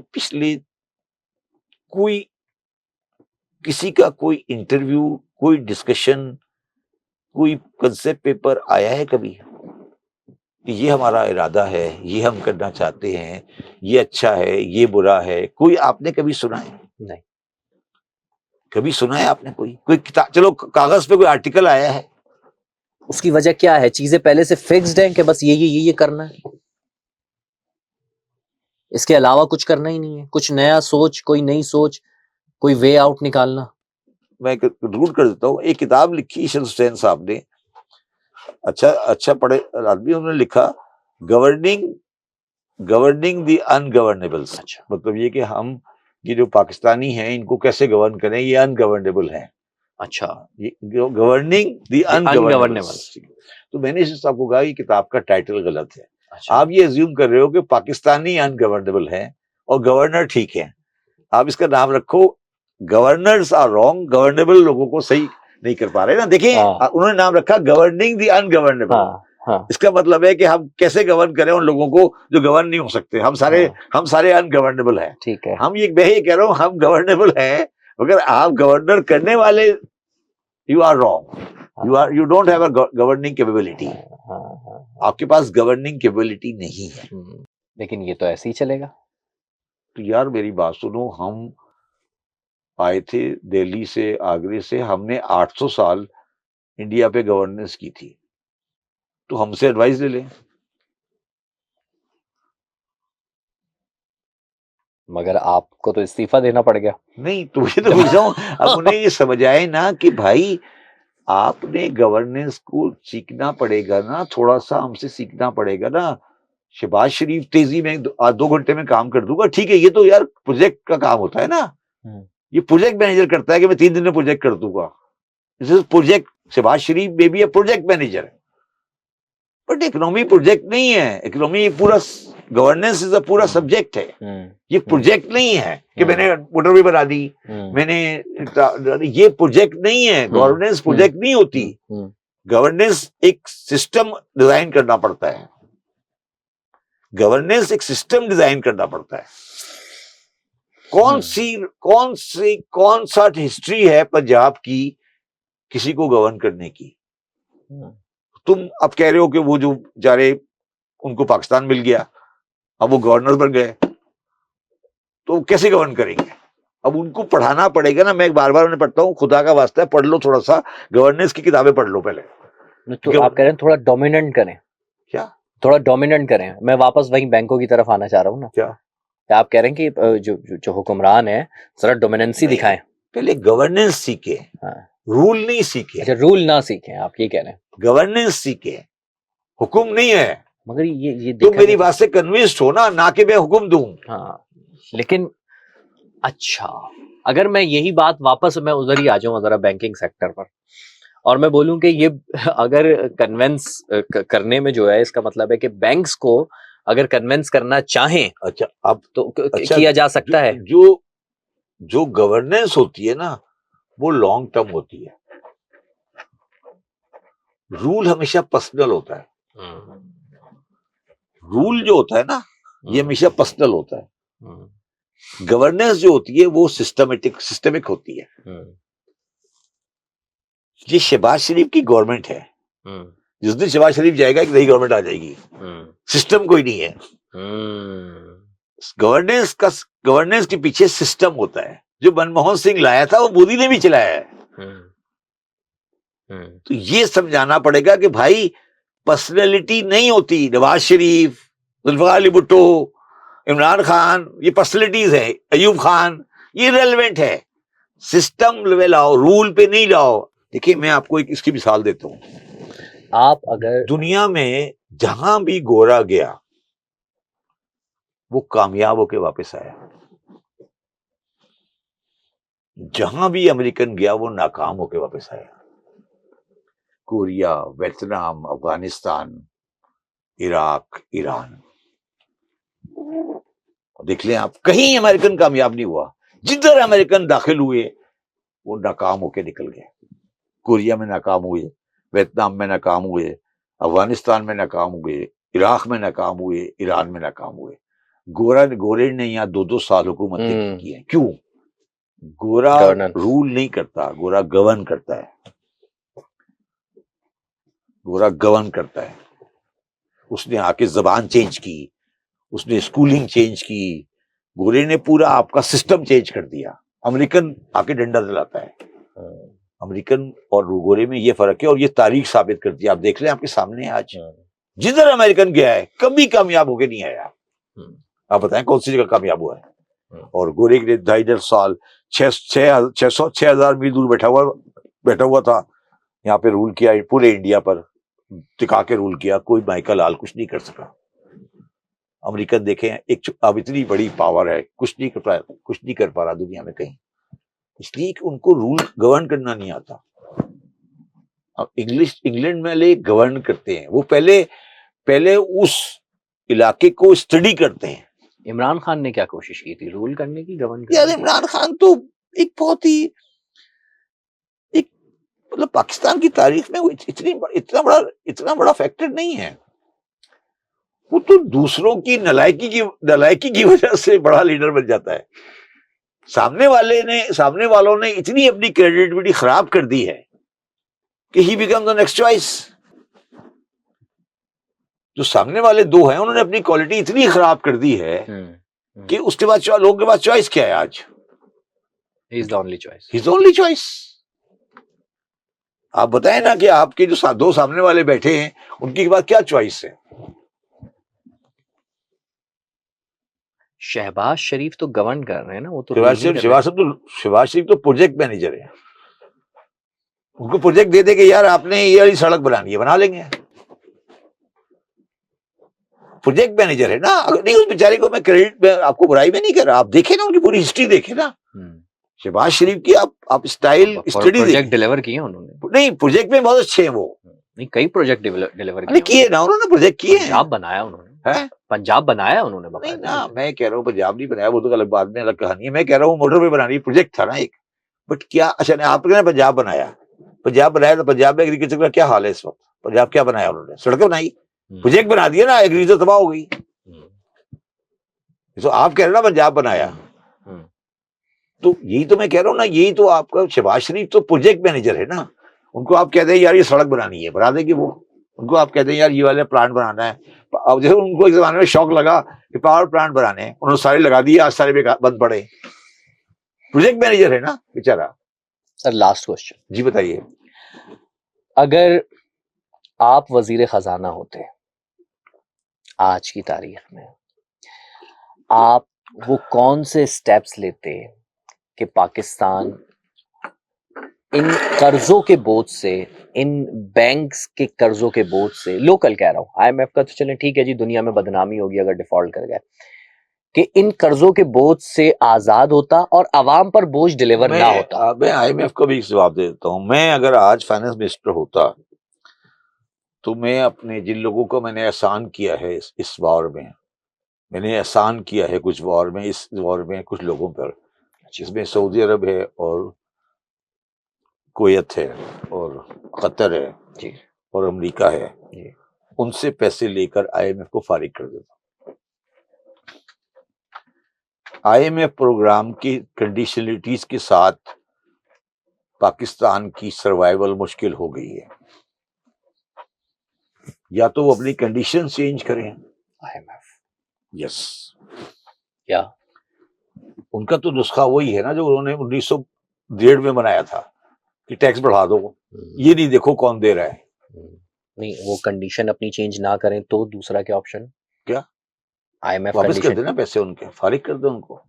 किसी का कोई इंटरव्यू, कोई डिस्कशन, कोई कंसेप्ट पेपर आया है कभी कि ये हमारा इरादा है, ये हम करना चाहते हैं, ये अच्छा है, ये बुरा है? कोई आपने कभी सुना है? नहीं। कभी सुना है आपने कोई किताब, चलो कागज पे कोई आर्टिकल आया है? उसकी वजह क्या है? चीजें पहले से फिक्स्ड हैं कि बस ये करना है, इसके अलावा कुछ करना ही नहीं है? कुछ नया सोच, कोई नई सोच, कोई वे आउट निकालना? मैं कंक्लूड कर देता हूँ। एक किताब लिखी ईशन हुसैन साहब ने, अच्छा पढ़े आदमी, उन्होंने लिखा गवर्निंग द अनगवर्नेबल्स। अच्छा। मतलब ये कि हम ये जो पाकिस्तानी हैं इनको कैसे गवर्न करें, ये अनगवर्नेबल हैं। अच्छा, ये गवर्निंग द अनगवर्नेबल्स। अनगवर्नेबल। तो मैंने इस आपको कहा ये किताब का टाइटल गलत है। अच्छा, आप ये अज्यूम कर रहे हो कि पाकिस्तानी अनगवर्नेबल है और गवर्नर ठीक है। आप इसका नाम रखो गवर्नर्स आर रॉन्ग, गवर्नेबल लोगों को सही नहीं कर पा रहे ना। देखिए हाँ। उन्होंने नाम रखा गवर्निंग द अनगवर्नेबल। हाँ, हाँ, इसका मतलब है कि हम कैसे गवर्न करें उन लोगों को जो गवर्न नहीं हो सकते। हम सारे अनगवर्नेबल हैं। ठीक है। मैं ये कह रहा हूं हम गवर्नेबल हैं, मगर आप गवर्नर करने वाले you are wrong. You don't have a governing capability. आपके पास गवर्निंग कैपेबिलिटी नहीं है। लेकिन ये तो ऐसे ही चलेगा। तो यार मेरी बात सुनो, हम आए थे दिल्ली से, आगरे से, हमने 800 साल इंडिया पे गवर्नेंस की थी, तो हमसे एडवाइस ले लें। मगर आपको तो इस्तीफा देना पड़ गया। नहीं तो ये तो पूछ रहा हूं, अब उन्हें ये समझ आए ना कि भाई आपने गवर्नेंस को सीखना पड़ेगा ना, थोड़ा सा हमसे सीखना पड़ेगा ना। शहबाज शरीफ तेजी में 2 घंटे में काम कर दूंगा, ठीक है, ये तो यार प्रोजेक्ट का काम होता है ना। ये प्रोजेक्ट मैनेजर करता है कि मैं 3 दिन में प्रोजेक्ट कर दूंगा। This is project. Shehbaz Sharif में भी प्रोजेक्ट मैनेजर है, बट इकोनॉमी प्रोजेक्ट नहीं है। इकोनॉमी पूरा गवर्नेंस इज अ पूरा सब्जेक्ट है। ये प्रोजेक्ट नहीं है कि मैंने मोटरवे बना दी, मैंने ये प्रोजेक्ट नहीं है। गवर्नेंस प्रोजेक्ट नहीं होती। गवर्नेंस एक सिस्टम डिजाइन करना पड़ता है। गवर्नेंस एक सिस्टम डिजाइन करना पड़ता है। कौन सा हिस्ट्री है पंजाब की किसी को गवर्न करने की? तुम अब कह रहे हो कि वो जो जा रहे उनको पाकिस्तान मिल गया, अब वो गवर्नर बन गए, तो कैसे गवर्न करेंगे? अब उनको पढ़ाना पड़ेगा ना। मैं बार बार उन्हें पढ़ता हूँ, खुदा का वास्ता है पढ़ लो, थोड़ा सा गवर्नेंस की किताबें पढ़ लो पहले। तो आप कह रहे हैं थोड़ा डोमिनेंट करें? क्या थोड़ा डोमिनेंट करें? मैं वापस वही बैंकों की तरफ आना चाह रहा हूँ ना। क्या आप कह रहे हैं कि जो हुक्मरान है जरा डोमिनेंसी दिखाएं, पहले गवर्नेंस सीखे। हाँ। रूल नहीं सीखे। अच्छा, रूल ना सीखें, आप ये कह रहे हैं? गवर्नेंस सीखे, हुक्म नहीं है। मगर ये तुम मेरी बात से कन्विंस्ड हो ना कि मैं हुक्म दूं। हाँ, लेकिन अच्छा, अगर मैं यही बात वापस मैं उधर ही आ जाऊं जरा बैंकिंग सेक्टर पर, और मैं बोलूं कि ये अगर कन्वेंस करने में जो है, इसका मतलब है कि बैंक्स को अगर कन्वेंस करना चाहें, अच्छा, अब तो किया जा सकता है। जो गवर्नेंस होती है ना, वो लॉन्ग टर्म होती है। रूल हमेशा पर्सनल होता है। रूल जो होता है ना, ये हमेशा पर्सनल होता है। गवर्नेंस जो होती है वो सिस्टमिक होती है। ये शहबाज शरीफ की गवर्नमेंट है। जिस दिन शहबाज शरीफ जाएगा एक नई गवर्नमेंट आ जाएगी। सिस्टम कोई नहीं है। गवर्नेंस के पीछे सिस्टम होता है। जो मनमोहन सिंह लाया था वो मोदी ने भी चलाया है। तो ये समझाना पड़ेगा कि भाई पर्सनैलिटी नहीं होती। नवाज शरीफ, जुल्फिकार अली भुट्टो, इमरान खान, ये पर्सनैलिटीज है। अयूब खान, ये रेलेवेंट है। सिस्टम लेवल आओ, रूल पे नहीं लाओ। देखिए मैं आपको एक इसकी मिसाल देता हूं। आप अगर दुनिया में जहां भी गोरा गया वो कामयाब होके वापस आया। जहां भी अमेरिकन गया वो नाकाम होके वापस आया। Korea, Vietnam, Afghanistan, Iraq, Iran, देख लें आप, कहीं अमेरिकन कामयाब नहीं हुआ। जिधर अमेरिकन दाखिल हुए वो नाकाम होके निकल गए। कोरिया में नाकाम हुए, वियतनाम में नाकाम हुए, अफगानिस्तान में नाकाम हुए, इराक में नाकाम हुए, ईरान में नाकाम हुए। गोरे ने यहाँ 2-2 साल हुकूमत की है। क्यों? गोरा रूल नहीं करता, गोरा गवर्न करता है। गोरा गवर्न करता है। उसने आके जबान चेंज की, उसने स्कूलिंग चेंज की। गोरे ने पूरा आपका सिस्टम चेंज कर दिया। अमेरिकन आके डंडा दिलाता है। अमेरिकन और गोरे में ये फर्क है, और ये तारीख साबित करती है। आप देख लें, आपके सामने है आज। जिधर अमेरिकन गया है कभी कामयाब होके नहीं आया। आप बताएं कौन सी जगह कामयाब हुआ है? और गोरे के लिए 2.5 साल 6,000 मील दूर बैठा हुआ था, यहाँ पे रूल किया, पूरे इंडिया पर टिका के रूल किया, कोई माइकल हाल कुछ नहीं कर सका। अमेरिकन देखें, एक अब इतनी बड़ी पावर है, कुछ नहीं कर पा रहा दुनिया में कहीं, इसलिए कि उनको रूल गवर्न करना नहीं आता। अब इंग्लैंड में ले गवर्न करते हैं, वो पहले उस इलाके को स्टडी करते हैं। इमरान खान ने क्या कोशिश की थी, रूल करने की, गवर्न करने यार की? इमरान खान तो एक बहुत ही मतलब पाकिस्तान की तारीख में वो इतना बड़ा फैक्टर नहीं है। वो तो दूसरों की नलायकी की वजह से बड़ा लीडर बन जाता है। सामने वालों ने इतनी अपनी क्रेडिबिलिटी खराब कर दी है कि he become the next choice. जो सामने वाले दो हैं, उन्होंने अपनी क्वालिटी इतनी खराब कर दी है कि उसके बाद लोगों के पास चॉइस क्या है आज? He is the only choice. He is the only choice. आप बताएं ना कि आपके जो दो सामने वाले बैठे हैं, उनके बाद क्या चॉइस है? शहबाज शरीफ तो गवर्न कर रहे हैं ना, वो तो शहबाज शरीफ तो प्रोजेक्ट मैनेजर है। उनको प्रोजेक्ट दे दे कि यार आपने ये वाली सड़क बनानी है, बना लेंगे। प्रोजेक्ट मैनेजर है ना। अगर नहीं, उस बेचारे को मैं क्रेडिट में आपको बुराई में नहीं कर रहा, आप देखे ना उनकी पूरी हिस्ट्री देखे ना। शहबाज शरीफ की आप स्टाइल स्टडी प्रोजेक्ट डिलीवर किए उन्होंने। नहीं, प्रोजेक्ट में बहुत अच्छे हैं वो। नहीं, कई प्रोजेक्ट डिलीवर किए ना उन्होंने, प्रोजेक्ट किए। पंजाब बनाया उन्होंने, है पंजाब बनाया उन्होंने। नहीं ना, मैं कह रहा हूँ पंजाब नहीं बनाया, वो तो अलग बात में अलग कहानी है। मैं कह रहा हूँ मोटरवे बनानी प्रोजेक्ट था ना एक, बट क्या अच्छा नहीं, आपने पंजाब बनाया तो पंजाब में एग्रीकल्चर का क्या हाल है इस वक्त? पंजाब क्या बनाया उन्होंने? सड़कें बनाई, प्रोजेक्ट बना दिया ना, एग्रीकल्चर तबाह हो गई। तो आप कह रहे हो ना पंजाब बनाया, तो यही तो मैं कह रहा हूँ ना, यही तो आपका शहबाज शरीफ तो प्रोजेक्ट मैनेजर है ना। उनको आप कहते हैं यार ये सड़क बनानी है, बना देगी वो। उनको आप कहते हैं यार ये वाले प्लांट बनाना है, अब जैसे उनको एक जमाने में शौक लगा कि पावर प्लांट बनाने हैं, उन्होंने सारे लगा दिए, आज सारे बंद पड़े। प्रोजेक्ट मैनेजर है ना बेचारा। सर लास्ट क्वेश्चन जी बताइए। अगर आप वजीर खजाना होते आज की तारीख में, आप वो कौन से स्टेप्स लेते कि पाकिस्तान इन कर्जों के बोझ से, इन बैंक्स के कर्जों के बोझ से, लोकल कह रहा हूँ, आईएमएफ का तो चले ठीक है जी, दुनिया में बदनामी होगी अगर डिफॉल्ट कर गए, कि इन कर्जों के बोझ से आजाद होता और अवाम पर बोझ डिलीवर ना होता? मैं आईएमएफ को भी जवाब दे देता हूँ। मैं अगर आज फाइनेंस मिनिस्टर होता तो मैं अपने जिन लोगों को मैंने एहसान किया है इस वॉर में, मैंने एहसान किया है कुछ वॉर में, इस वॉर में कुछ लोगों पर, जिसमें सऊदी अरब है और कुवैत है और कतर है जी, और अमेरिका है जी, उनसे पैसे लेकर आईएमएफ को फारिग कर देता। आईएमएफ प्रोग्राम की कंडीशनलिटीज के साथ पाकिस्तान की सर्वाइवल मुश्किल हो गई है। या तो वो अपनी कंडीशन चेंज करें आईएमएफ, यस, या उनका तो नुस्खा वही है ना जो उन्होंने 1901 में बनाया था कि टैक्स बढ़ा दो, ये नहीं देखो कौन दे रहा है। नहीं, वो कंडीशन अपनी चेंज ना करें तो दूसरा क्या ऑप्शन? क्या? आईएमएफ वापस कर देना पैसे उनके, फारिग कर दो उनको,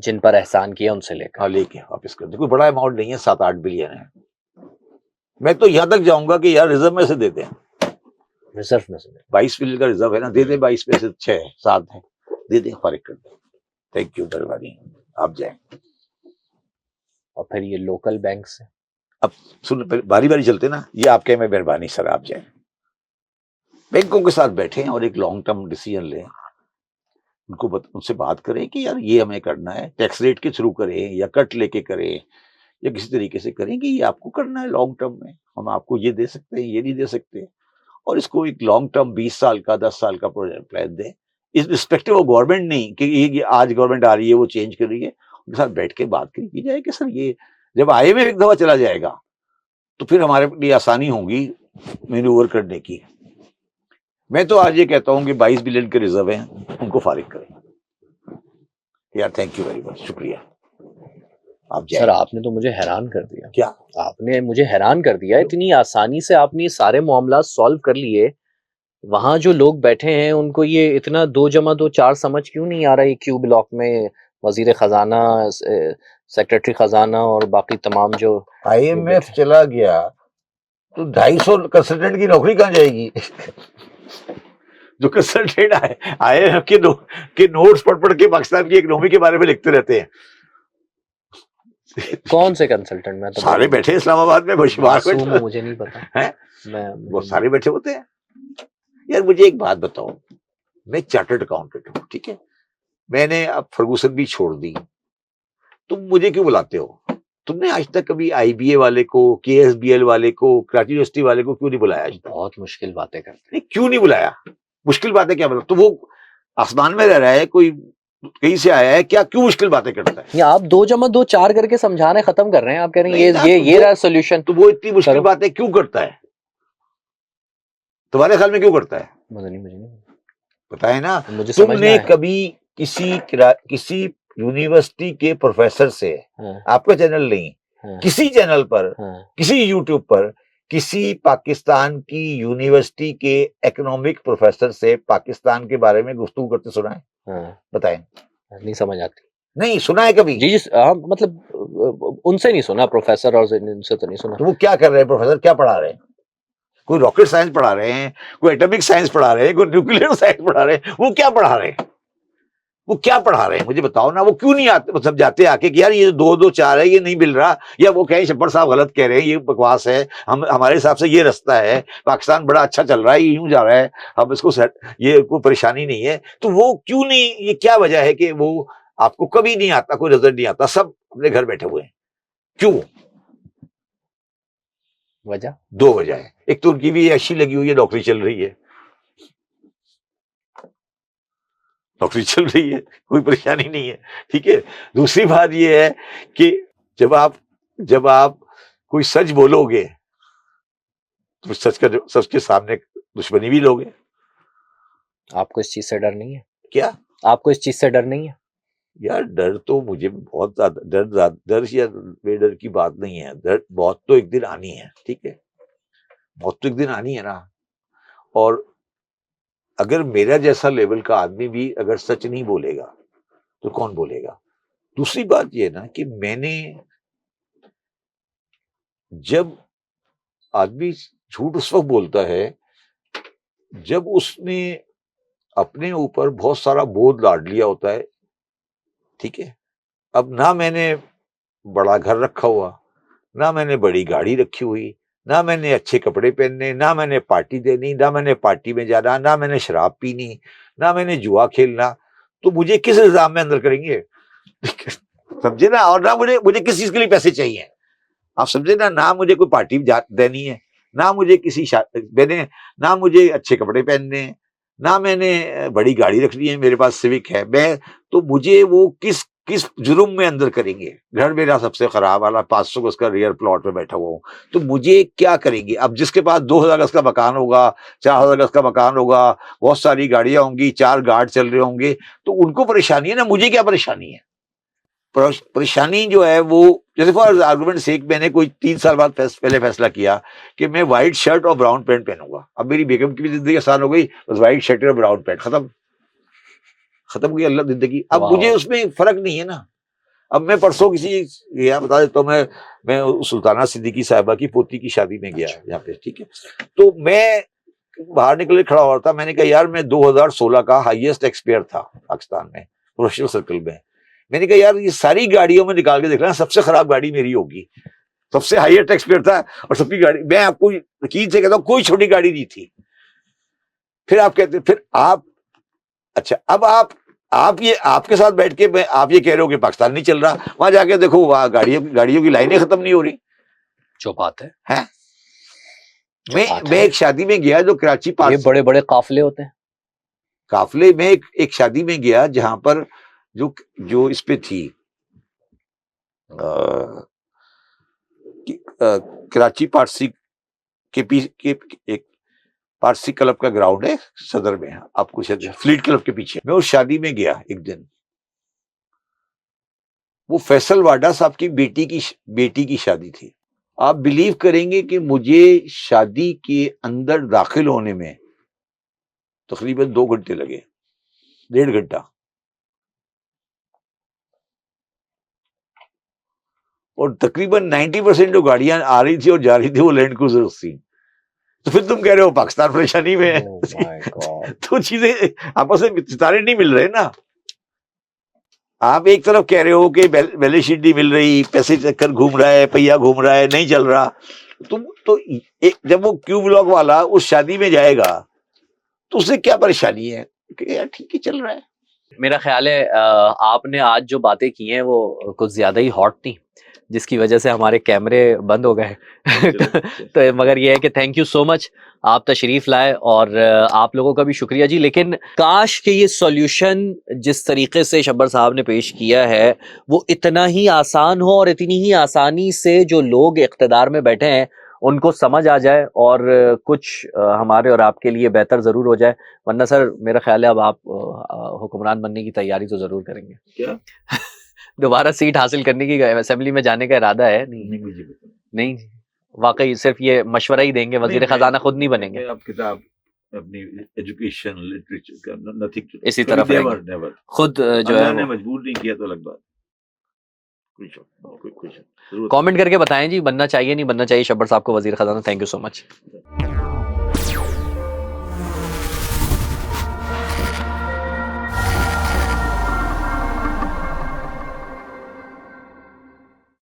जिन पर एहसान किया उनसे लेकर। हाँ, लेके वापस कर दो। कोई बड़ा अमाउंट नहीं है, 7-8 बिलियन है। मैं तो यहां तक जाऊंगा कि यार रिजर्व में से देते हैं, रिजर्व में से 22 बिलियन का रिजर्व है ना, दे दे, 22 में से 6-7 है, दे दे, फारिग कर दो। थैंक यू मेहरबानी, आप जाए। और फिर ये लोकल बैंक से अब सुन, बारी बारी चलते ना, ये आपके में मेहरबानी सर, आप जाए बैंकों के साथ बैठे और एक लॉन्ग टर्म डिसीजन लें, उनसे बात करें कि यार ये हमें करना है, टैक्स रेट के थ्रू करें या कट लेके करें या किसी तरीके से करें कि ये आपको करना है लॉन्ग टर्म में, हम आपको ये दे सकते हैं, ये नहीं दे सकते, और इसको एक लॉन्ग टर्म 20 साल का 10 साल का प्रोजेक्ट प्लान दें, इस रिस्पेक्टिव ऑफ गवर्नमेंट नहीं कि ये आज गवर्नमेंट आ रही है वो चेंज कर रही है, उनके साथ बैठ के बात की जाए कि सर ये जब आईएमएफ एक दफा चला जाएगा तो फिर हमारे लिए आसानी होगी मैन्यूवर करने की। मैं तो आज ये कहता हूं कि 22 बिलियन के रिजर्व हैं, उनको फारिग करें यार। थैंक यू वेरी मच, शुक्रिया, आप जाए। सर आपने तो मुझे हैरान कर दिया। क्या? आपने मुझे हैरान कर दिया, इतनी आसानी से आपने ये सारे मामला सॉल्व कर लिए। वहां जो लोग बैठे हैं उनको ये इतना 2 + 2 = 4 समझ क्यों नहीं आ रहा है क्यू ब्लॉक में वजीर खजाना, सेक्रेटरी खजाना और बाकी तमाम जो IMF चला गया तो 250 कंसल्टेंट की नौकरी कहाँ जाएगी? जो कंसल्टेंट IMF के नोट्स पढ़ पढ़ के पाकिस्तान की इकोनॉमी के बारे में लिखते रहते हैं। कौन से कंसल्टेंट? मैं तो सारे बैठे इस्लामाबाद में, मासूम हूं, मुझे नहीं पता है। मैं वो सारे बैठे होते हैं। यार मुझे एक बात बताओ, मैं चार्टर्ड अकाउंटेंट हूँ, ठीक है, मैंने अब फर्गूसन भी छोड़ दी, तुम मुझे क्यों बुलाते हो? तुमने आज तक कभी IBA वाले को, KSBL वाले को, कराची यूनिवर्सिटी वाले को क्यों नहीं बुलाया आज तक? बहुत मुश्किल बातें करते नहीं, क्यों नहीं बुलाया? मुश्किल बातें क्या मतलब? तो वो आसमान में रह रहा है, कोई कहीं से आया है क्या? क्यों मुश्किल बातें करता है? हैं। आप 2+2 4 करके समझाने खत्म कर रहे हैं। आप कह रहे हैं नहीं ना, ये रहा सोल्यूशन। तो वो इतनी मुश्किल करो। बातें क्यों करता है? तुम्हारे ख्याल में क्यों करता है? मुझे नहीं पता है ना, मुझे समझना तुमने है। कभी किसी यूनिवर्सिटी के प्रोफेसर से, हाँ, आपका चैनल नहीं, हाँ, किसी चैनल पर, हाँ, किसी यूट्यूब पर, किसी पाकिस्तान की यूनिवर्सिटी के इकोनॉमिक प्रोफेसर से पाकिस्तान के बारे में गुफ्तगू करते सुना है? हाँ, बताएं। नहीं समझ आती। नहीं सुना है कभी? जी हाँ, मतलब उनसे नहीं सुना, प्रोफेसर और इनसे तो नहीं सुना। तो वो क्या कर रहे हैं प्रोफेसर? क्या पढ़ा रहे हैं? कोई रॉकेट साइंस पढ़ा रहे हैं, कोई एटॉमिक साइंस पढ़ा रहे हैं, कोई न्यूक्लियर साइंस पढ़ा रहे हैं? वो क्या पढ़ा रहे हैं? वो क्या पढ़ा रहे हैं मुझे बताओ ना। वो क्यों नहीं आते, मतलब जाते आके कि यार ये 2-2-4 है, ये नहीं मिल रहा, या वो कहें शब्बर साहब गलत कह रहे हैं, ये बकवास है, हमारे हिसाब से ये रास्ता है, पाकिस्तान बड़ा अच्छा चल रहा है, ये यूं जा रहा है, हम इसको सेट, ये कोई परेशानी नहीं है। तो वो क्यों नहीं, ये क्या वजह है कि वो आपको कभी नहीं आता, कोई नजर नहीं आता, सब अपने घर बैठे हुए हैं? क्यों? वजह 2 वजह है। एक तो उनकी भी ऐसी लगी हुई है, नौकरी चल रही है, नौकरी चल रही है, कोई परेशानी नहीं है, ठीक है। दूसरी बात यह है कि जब आप कोई सच बोलोगे तो सच के सामने दुश्मनी भी लोगे। आपको इस चीज से डर नहीं है? क्या? आपको इस चीज से डर नहीं है? यार डर तो मुझे बहुत ज्यादा, डर या बेडर की बात नहीं है। डर बहुत तो एक दिन आनी है, ठीक है, बहुत तो एक दिन आनी है ना। और अगर मेरा जैसा लेवल का आदमी भी अगर सच नहीं बोलेगा तो कौन बोलेगा? दूसरी बात यह ना कि मैंने, जब आदमी झूठ उस वक्त बोलता है जब उसने अपने ऊपर बहुत सारा बोझ लाद लिया होता है, ठीक है। अब ना मैंने बड़ा घर रखा हुआ, ना मैंने बड़ी गाड़ी रखी हुई, ना मैंने अच्छे कपड़े पहनने, ना मैंने पार्टी देनी, ना मैंने पार्टी में जाना, ना मैंने शराब पीनी, ना मैंने जुआ खेलना, तो मुझे किस इल्जाम में अंदर करेंगे? समझे ना। और ना मुझे मुझे किस चीज के लिए पैसे चाहिए, आप समझे ना। ना मुझे कोई पार्टी देनी है, ना मुझे किसी मैंने, ना मुझे अच्छे कपड़े पहनने हैं, ना मैंने बड़ी गाड़ी रखनी है, मेरे पास सिविक है, मैं, तो मुझे वो किस किस जुर्म में अंदर करेंगे? घर मेरा सबसे खराब वाला 500 गज का रियर प्लॉट में बैठा हुआ हूँ, तो मुझे क्या करेंगे? अब जिसके पास 2000 गज का मकान होगा, 4000 गज का मकान होगा, बहुत सारी गाड़ियां होंगी, 4 गार्ड चल रहे होंगे, तो उनको परेशानी है ना, मुझे क्या परेशानी है? परेशानी जो है वो, जैसे फॉर आर्गुमेंट सेक, मैंने कोई 3 साल बाद पहले फैसला किया कि मैं व्हाइट शर्ट और ब्राउन पैंट पहनूंगा। अब मेरी बेगम की भी जिंदगी आसान हो गई, बस व्हाइट शर्ट और ब्राउन पैंट, खत्म खत्म गई अल्लाह जिंदगी। अब मुझे उसमें फर्क नहीं है ना। अब मैं परसों किसी, यहाँ बता देता हूँ, मैं सुल्ताना सिद्दीकी साहिबा की पोती की शादी में गया यहाँ पे, ठीक है। तो मैं बाहर निकले, खड़ा हुआ था, मैंने कहा यार मैं 2016 का हाईएस्ट टैक्स पेयर था पाकिस्तान में, प्रोफेशनल सर्कल में। मैंने कहा यार ये सारी गाड़ियों में निकाल के देख रहा, सबसे खराब गाड़ी मेरी होगी, सबसे हाईएस्ट टैक्स पेयर था, और सबकी गाड़ी, मैं आपको यकीन से कहता हूँ कोई छोटी गाड़ी नहीं थी। फिर आप कहते, फिर आप, अच्छा अब आप ये आपके साथ बैठ के आप ये कह रहे हो कि पाकिस्तान नहीं चल रहा, वहां जाके देखो वहां गाड़ियों की लाइनें खत्म नहीं हो रही जो बात है, है? मैं एक शादी में गया जो कराची पास, ये बड़े बड़े काफले होते हैं। काफले में एक शादी में गया जहां पर जो इस पे थी, कराची पारसी के पीछे एक पारसी क्लब का ग्राउंड है सदर में, आपको शायद फ्लीट क्लब के पीछे। मैं उस शादी में गया एक दिन, वो फैसल वाडा साहब की बेटी की शादी थी। आप बिलीव करेंगे कि मुझे शादी के अंदर दाखिल होने में तकरीबन 2 घंटे लगे, 1.5 घंटा। और तकरीबन 90% जो गाड़ियां आ रही थी और जा रही थी वो लैंड क्रूजर्स थी। तो फिर तुम कह रहे हो पाकिस्तान परेशानी में है। Oh my God. तो चीजें आपस में सितारे नहीं मिल रहे ना। आप एक तरफ कह रहे हो कि बैलेंस शीट नहीं मिल रही, पैसे चक्कर घूम रहा है, पहिया घूम रहा है, नहीं चल रहा। तुम तो जब वो क्यू ब्लॉक वाला उस शादी में जाएगा तो उसे क्या परेशानी है कि यार ठीक ही चल रहा है। मेरा ख्याल है आपने आज जो बातें की हैं वो कुछ ज्यादा ही हॉट थी, जिसकी वजह से हमारे कैमरे बंद हो गए। तो मगर ये है कि थैंक यू सो मच, आप तशरीफ लाए और आप लोगों का भी शुक्रिया जी। लेकिन काश कि ये सॉल्यूशन जिस तरीके से शब्बर साहब ने पेश किया है वो इतना ही आसान हो और इतनी ही आसानी से जो लोग इख्तिदार में बैठे हैं उनको समझ आ जाए और कुछ हमारे और आपके लिए बेहतर जरूर हो जाए। वरना सर मेरा ख्याल है अब आप हुक्मरान बनने की तैयारी तो जरूर करेंगे। क्या दोबारा सीट हासिल करने की, असेंबली में जाने का इरादा है? नहीं मुझे पता नहीं, वाकई सिर्फ ये मशवरा ही देंगे, वजीर खजाना खुद नहीं बनेंगे, आप किताब अपनी एजुकेशन लिटरेचर का नथिंग इसी तरफ नेवर रहेंगे। नेवर खुद जो अल्लाह है ने वो मजबूर नहीं किया तो अलग बात। कोई जरूरत कमेंट करके बताएं जी बनना चाहिए नहीं बनना चाहिए शब्बर साहब को वजीर खजाना। Thank you so much.